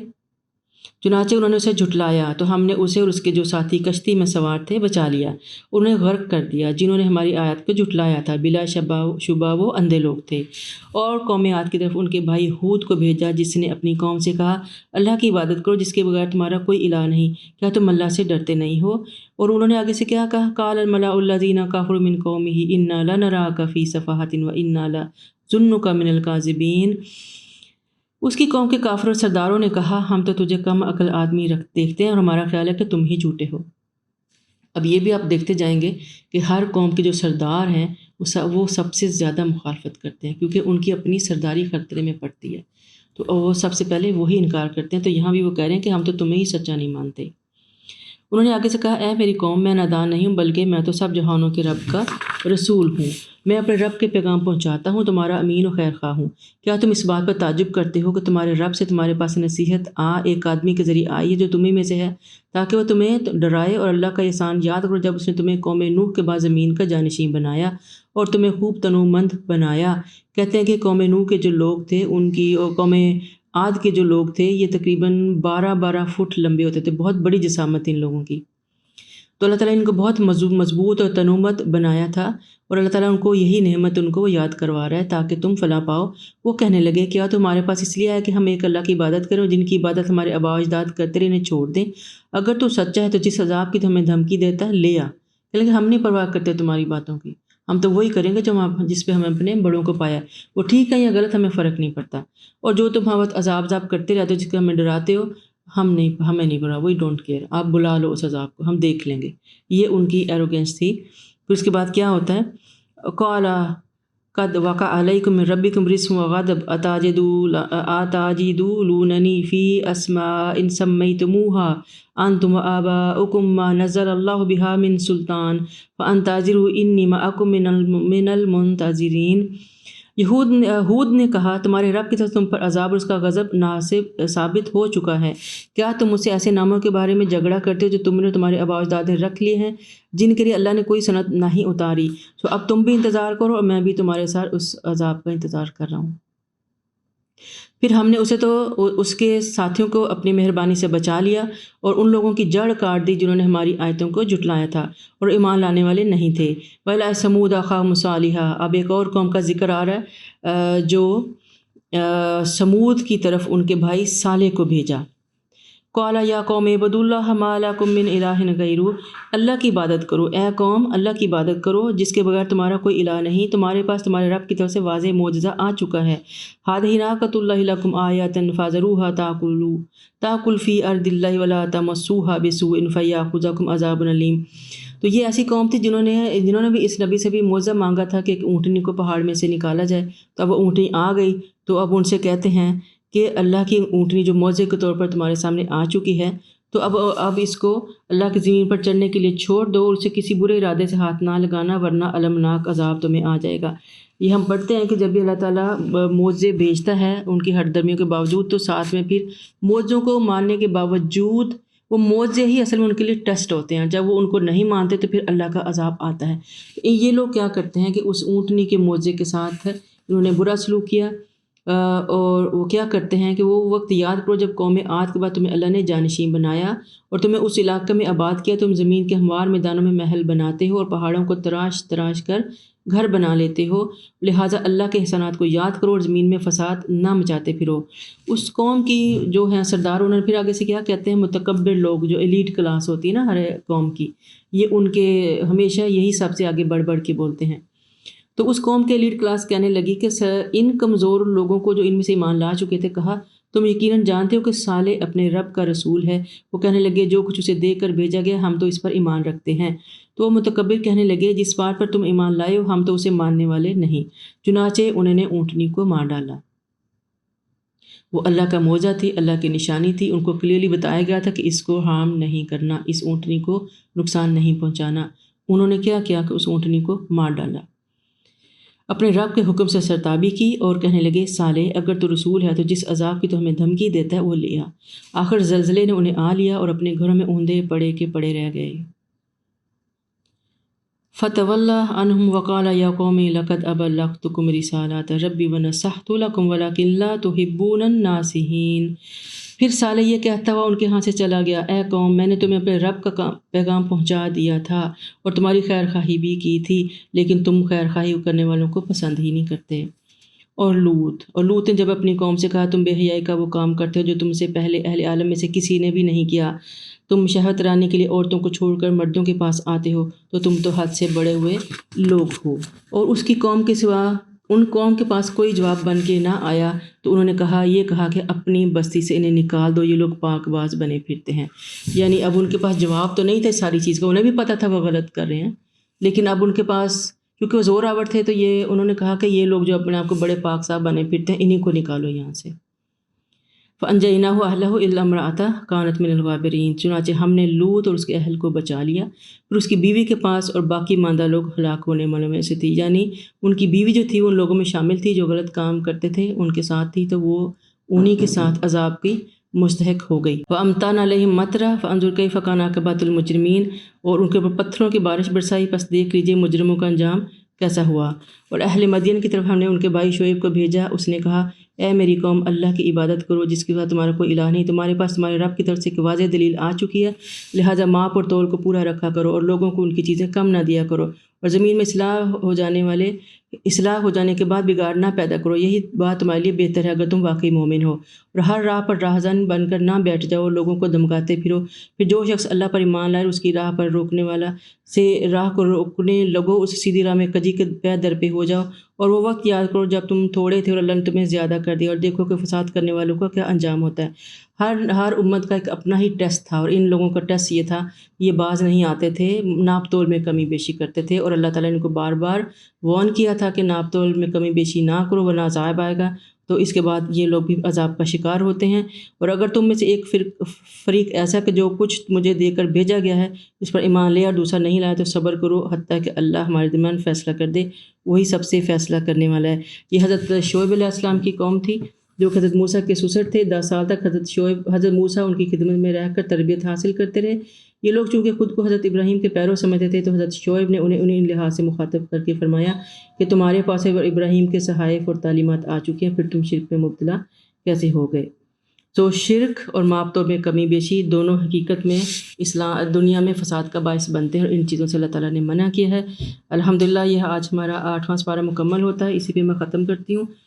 [SPEAKER 1] چنانچہ انہوں نے اسے جھٹلایا تو ہم نے اسے اور اس کے جو ساتھی کشتی میں سوار تھے بچا لیا، انہیں غرق کر دیا جنہوں نے ہماری آیات کو جھٹلایا تھا، بلا شبہ وہ اندھے لوگ تھے۔ اور قوم عاد کی طرف ان کے بھائی ہود کو بھیجا جس نے اپنی قوم سے کہا اللہ کی عبادت کرو جس کے بغیر تمہارا کوئی الہ نہیں، کیا تم اللہ سے ڈرتے نہیں ہو؟ اور انہوں نے آگے سے کیا کہا قال الملأ الذین کفروا من قومہ انا لنراک فی سفاہۃ وانا لنظنک من الکاذبین۔ اس کی قوم کے کافر اور سرداروں نے کہا ہم تو تجھے کم عقل آدمی دیکھتے ہیں اور ہمارا خیال ہے کہ تم ہی جھوٹے ہو۔ اب یہ بھی آپ دیکھتے جائیں گے کہ ہر قوم کے جو سردار ہیں وہ سب سے زیادہ مخالفت کرتے ہیں، کیونکہ ان کی اپنی سرداری خطرے میں پڑتی ہے، تو وہ سب سے پہلے وہی انکار کرتے ہیں۔ تو یہاں بھی وہ کہہ رہے ہیں کہ ہم تو تمہیں ہی سچا نہیں مانتے۔ انہوں نے آگے سے کہا اے میری قوم، میں نادان نہیں ہوں بلکہ میں تو سب جہانوں کے رب کا رسول ہوں، میں اپنے رب کے پیغام پہنچاتا ہوں، تمہارا امین و خیر خواہ ہوں۔ کیا تم اس بات پر تعجب کرتے ہو کہ تمہارے رب سے تمہارے پاس نصیحت ایک آدمی کے ذریعے آئی ہے جو تمہیں میں سے ہے، تاکہ وہ تمہیں ڈرائے؟ اور اللہ کا احسان یاد کرو جب اس نے تمہیں قوم نوح کے بعد زمین کا جانشین بنایا اور تمہیں خوب تنومند بنایا۔ کہتے ہیں کہ قوم نوح کے جو لوگ تھے ان کی، اور قوم عاد کے جو لوگ تھے یہ تقریباً 12 فٹ لمبے ہوتے تھے، بہت بڑی جسامت ان لوگوں کی۔ تو اللہ تعالیٰ نے ان کو بہت مضبوط اور تنومت بنایا تھا، اور اللہ تعالیٰ ان کو یہی نعمت ان کو یاد کروا رہا ہے تاکہ تم فلاح پاؤ۔ وہ کہنے لگے کیا تمہارے پاس اس لیے آیا کہ ہم ایک اللہ کی عبادت کریں، جن کی عبادت ہمارے آباء و اجداد کرتے رہے انہیں چھوڑ دیں؟ اگر تو سچا ہے تو جس عذاب کی تو ہمیں دھمکی دیتا ہے لے آ، لیکن ہم نہیں پرواہ کرتے تمہاری باتوں کی، ہم تو وہی کریں گے جس پہ ہمیں اپنے بڑوں کو پایا، وہ ٹھیک ہے یا غلط ہمیں فرق نہیں پڑتا، اور جو تم ہم عذاب کرتے رہتے ہو جس کو ہمیں ڈراتے ہو، ہمیں نہیں بلا، وی ڈونٹ کیئر، آپ بلا لو اس عذاب کو، ہم دیکھ لیں گے۔ یہ ان کی ایروگینس تھی۔ پھر اس کے بعد کیا ہوتا ہے، قال قد وقع علیکم من ربکم رجس وغضب اتجادلوننی فی اسماء سمیتموها انتم وآباؤکم ما نزل اللہ بها من سلطان فانتظروا انی معکم من المنتظرین۔ ہود نے کہا تمہارے رب کی طرف تم پر عذاب اور اس کا غضب ناصب ثابت ہو چکا ہے، کیا تم مجھ سے ایسے ناموں کے بارے میں جھگڑا کرتے ہو جو تم نے تمہارے آباء و اجداد نے رکھ لیے ہیں، جن کے لیے اللہ نے کوئی سند نہیں اتاری؟ تو اب تم بھی انتظار کرو اور میں بھی تمہارے ساتھ اس عذاب کا انتظار کر رہا ہوں۔ پھر ہم نے اسے تو اس کے ساتھیوں کو اپنی مہربانی سے بچا لیا اور ان لوگوں کی جڑ کاٹ دی جنہوں نے ہماری آیتوں کو جھٹلایا تھا اور ایمان لانے والے نہیں تھے۔ وَإِلَىٰ ثَمُودَ أَخَاهُمْ صَالِحًا، اب ایک اور قوم کا ذکر آ رہا ہے جو سمود کی طرف ان کے بھائی صالح کو بھیجا۔ قَالَ يَا قَوْمِ اعْبُدُوا اللَّهَ مَا لَكُم مِّنْ إِلَٰهٍ غَيْرُهُ، اللہ کی عبادت کرو، اے قوم اللہ کی عبادت کرو جس کے بغیر تمہارا کوئی الہ نہیں، تمہارے پاس تمہارے رب کی طرف سے واضح معجزہ آ چکا ہے۔ هَٰذِهِ نَاقَةُ اللَّهِ لَكُمْ آیَةً فَذَرُوهَا تَأْکُلْ فِی أَرْضِ اللَّهِ وَلَا تَمَسُّوهَا بِسُوءٍ فَیَأْخُذَکُمْ عَذَابٌ أَلِیمٌ۔ تو یہ ایسی قوم تھی جنہوں نے بھی اس نبی سے بھی معجزہ مانگا تھا کہ ایک اونٹنی کو پہاڑ میں سے نکالا جائے، تو اب وہ اونٹنی آ گئی، تو اب ان سے کہتے ہیں کہ اللہ کی اونٹنی جو معجزے کے طور پر تمہارے سامنے آ چکی ہے، تو اب اس کو اللہ کی زمین پر چڑھنے کے لیے چھوڑ دو اور اسے کسی برے ارادے سے ہاتھ نہ لگانا، ورنہ المناک عذاب تمہیں آ جائے گا۔ یہ ہم پڑھتے ہیں کہ جب بھی اللہ تعالیٰ معجزے بھیجتا ہے ان کی ہٹ درمیوں کے باوجود، تو ساتھ میں پھر معجزوں کو ماننے کے باوجود وہ معجزے ہی اصل میں ان کے لیے ٹیسٹ ہوتے ہیں، جب وہ ان کو نہیں مانتے تو پھر اللہ کا عذاب آتا ہے۔ یہ لوگ کیا کرتے ہیں کہ اس اونٹنی کے معجزے کے ساتھ انہوں نے برا سلوک کیا، اور وہ کیا کرتے ہیں کہ وہ وقت یاد کرو جب قوم عاد کے بعد تمہیں اللہ نے جانشین بنایا اور تمہیں اس علاقے میں آباد کیا، تم زمین کے ہموار میدانوں میں محل بناتے ہو اور پہاڑوں کو تراش تراش کر گھر بنا لیتے ہو، لہٰذا اللہ کے احسانات کو یاد کرو اور زمین میں فساد نہ مچاتے پھرو۔ اس قوم کی جو ہیں سردار، انہوں نے پھر آگے سے کیا کہتے ہیں، متکبر لوگ جو ایلیٹ کلاس ہوتی ہے نا ہر قوم کی، یہ ان کے ہمیشہ یہی سب سے آگے بڑھ بڑھ کے بولتے ہیں۔ تو اس قوم کے لیڈ کلاس کہنے لگی کہ ان کمزور لوگوں کو جو ان میں سے ایمان لا چکے تھے، کہا تم یقیناً جانتے ہو کہ صالح اپنے رب کا رسول ہے۔ وہ کہنے لگے جو کچھ اسے دے کر بھیجا گیا ہم تو اس پر ایمان رکھتے ہیں۔ تو وہ متکبر کہنے لگے جس بات پر تم ایمان لائے ہو ہم تو اسے ماننے والے نہیں۔ چنانچہ انہوں نے اونٹنی کو مار ڈالا۔ وہ اللہ کا معجزہ تھی، اللہ کی نشانی تھی، ان کو کلیئرلی بتایا گیا تھا کہ اس کو ہارم نہیں کرنا، اس اونٹنی کو نقصان نہیں پہنچانا۔ انہوں نے کیا کیا کہ اس اونٹنی کو مار ڈالا، اپنے رب کے حکم سے سرتابی کی اور کہنے لگے صالح اگر تو رسول ہے تو جس عذاب کی تو ہمیں دھمکی دیتا ہے وہ لیا۔ آخر زلزلے نے انہیں آ لیا اور اپنے گھروں میں اوندے پڑے کے پڑے رہ گئے۔ فتولی عنہم وقال یا قوم لقد ابلغتکم رسالات ربی ونصحت لکم ولکن لا تحبون الناصحین۔ پھر صالح یہ کہتا ہوا ان کے ہاں سے چلا گیا، اے قوم میں نے تمہیں اپنے رب کا پیغام پہنچا دیا تھا اور تمہاری خیر خواہی بھی کی تھی، لیکن تم خیر خواہی کرنے والوں کو پسند ہی نہیں کرتے۔ اور لوط نے جب اپنی قوم سے کہا تم بے حیائی کا وہ کام کرتے ہو جو تم سے پہلے اہل عالم میں سے کسی نے بھی نہیں کیا، تم شہوت رانے کے لیے عورتوں کو چھوڑ کر مردوں کے پاس آتے ہو تو تم تو حد سے بڑے ہوئے لوگ ہو۔ اور اس کی قوم کے سوا ان قوم کے پاس کوئی جواب بن کے نہ آیا تو انہوں نے یہ کہا کہ اپنی بستی سے انہیں نکال دو، یہ لوگ پاک باز بنے پھرتے ہیں۔ یعنی اب ان کے پاس جواب تو نہیں تھا ساری چیز کا، انہیں بھی پتہ تھا وہ غلط کر رہے ہیں، لیکن اب ان کے پاس کیونکہ وہ زور آور تھے تو انہوں نے کہا کہ یہ لوگ جو اپنے آپ کو بڑے پاک صاحب بنے پھرتے ہیں انہیں کو نکالو یہاں سے۔ فَأَنجَيْنَاهُ وَأَهْلَهُ إِلَّا امْرَأَتَهُ كَانَتْ مِنَ الْغَابِرِينَ، چنانچہ ہم نے لوط اور اس کے اہل کو بچا لیا، پھر اس کی بیوی کے پاس، اور باقی ماندہ لوگ ہلاک ہونے والوں میں سے تھی۔ یعنی ان کی بیوی جو تھی وہ ان لوگوں میں شامل تھی جو غلط کام کرتے تھے، ان کے ساتھ تھی، تو وہ انہی کے ساتھ عذاب کی مستحق ہو گئی۔ وَأَمْطَرْنَا عَلَيْهِمْ مَطَرًا فَانظُرْ كَيْفَ كَانَ عَاقِبَةُ الْمُجْرِمِينَ، اور ان کے اوپر پتھروں کی بارش برسائی، پس دیکھ لیجئے مجرموں کا انجام کیسا ہوا۔ اور اہل مدین کی طرف ہم نے ان کے بھائی شعیب کو بھیجا، اس نے کہا اے میری قوم اللہ کی عبادت کرو جس کے بعد تمہارا کوئی الہ نہیں، تمہارے پاس تمہارے رب کی طرف سے ایک واضح دلیل آ چکی ہے، لہٰذا ماپ اور تول کو پورا رکھا کرو اور لوگوں کو ان کی چیزیں کم نہ دیا کرو، اور زمین میں اصلاح ہو جانے کے بعد بگاڑ نہ پیدا کرو، یہی بات تمہارے لیے بہتر ہے اگر تم واقعی مومن ہو۔ اور ہر راہ پر راہزن بن کر نہ بیٹھ جاؤ، لوگوں کو دھمکاتے پھرو، پھر جو شخص اللہ پر ایمان لائے اس کی راہ پر روکنے والا سے راہ کو روکنے لگو، اس سیدھی راہ میں کجی کے پے در پہ ہو جاؤ، اور وہ وقت یاد کرو جب تم تھوڑے تھے اور اللہ نے تمہیں زیادہ کر دیا، اور دیکھو کہ فساد کرنے والوں کا کیا انجام ہوتا ہے۔ ہر امت کا ایک اپنا ہی ٹیسٹ تھا، اور ان لوگوں کا ٹیسٹ یہ تھا، یہ باز نہیں آتے تھے، ناپ تول میں کمی بیشی کرتے تھے، اور اللہ تعالیٰ نے ان کو بار بار وارن کیا تھا کہ ناپ تول میں کمی بیشی نہ کرو ورنہ عذاب آئے گا۔ تو اس کے بعد یہ لوگ بھی عذاب کا شکار ہوتے ہیں۔ اور اگر تم میں سے ایک فریق ایسا کہ جو کچھ مجھے دے کر بھیجا گیا ہے اس پر ایمان لے اور دوسرا نہیں لایا تو صبر کرو حتیٰ کہ اللہ ہمارے درمیان فیصلہ کر دے، وہی سب سے فیصلہ کرنے والا ہے۔ یہ حضرت شعیب علیہ السلام کی قوم تھی جو حضرت موسیٰ کے سسر تھے۔ 10 سال تک حضرت موسیٰ ان کی خدمت میں رہ کر تربیت حاصل کرتے رہے۔ یہ لوگ چونکہ خود کو حضرت ابراہیم کے پیرو سمجھتے تھے تو حضرت شعیب نے انہیں لحاظ سے مخاطب کر کے فرمایا کہ تمہارے پاس ابراہیم کے صحائف اور تعلیمات آ چکی ہیں، پھر تم شرک میں مبتلا کیسے ہو گئے؟ تو شرک اور ماپ توب میں کمی بیشی دونوں حقیقت میں دنیا میں فساد کا باعث بنتے ہیں، اور ان چیزوں سے اللہ تعالیٰ نے منع کیا ہے۔ الحمدللہ یہ آج ہمارا 8واں پارہ مکمل ہوتا ہے، اسی پہ میں ختم کرتی ہوں۔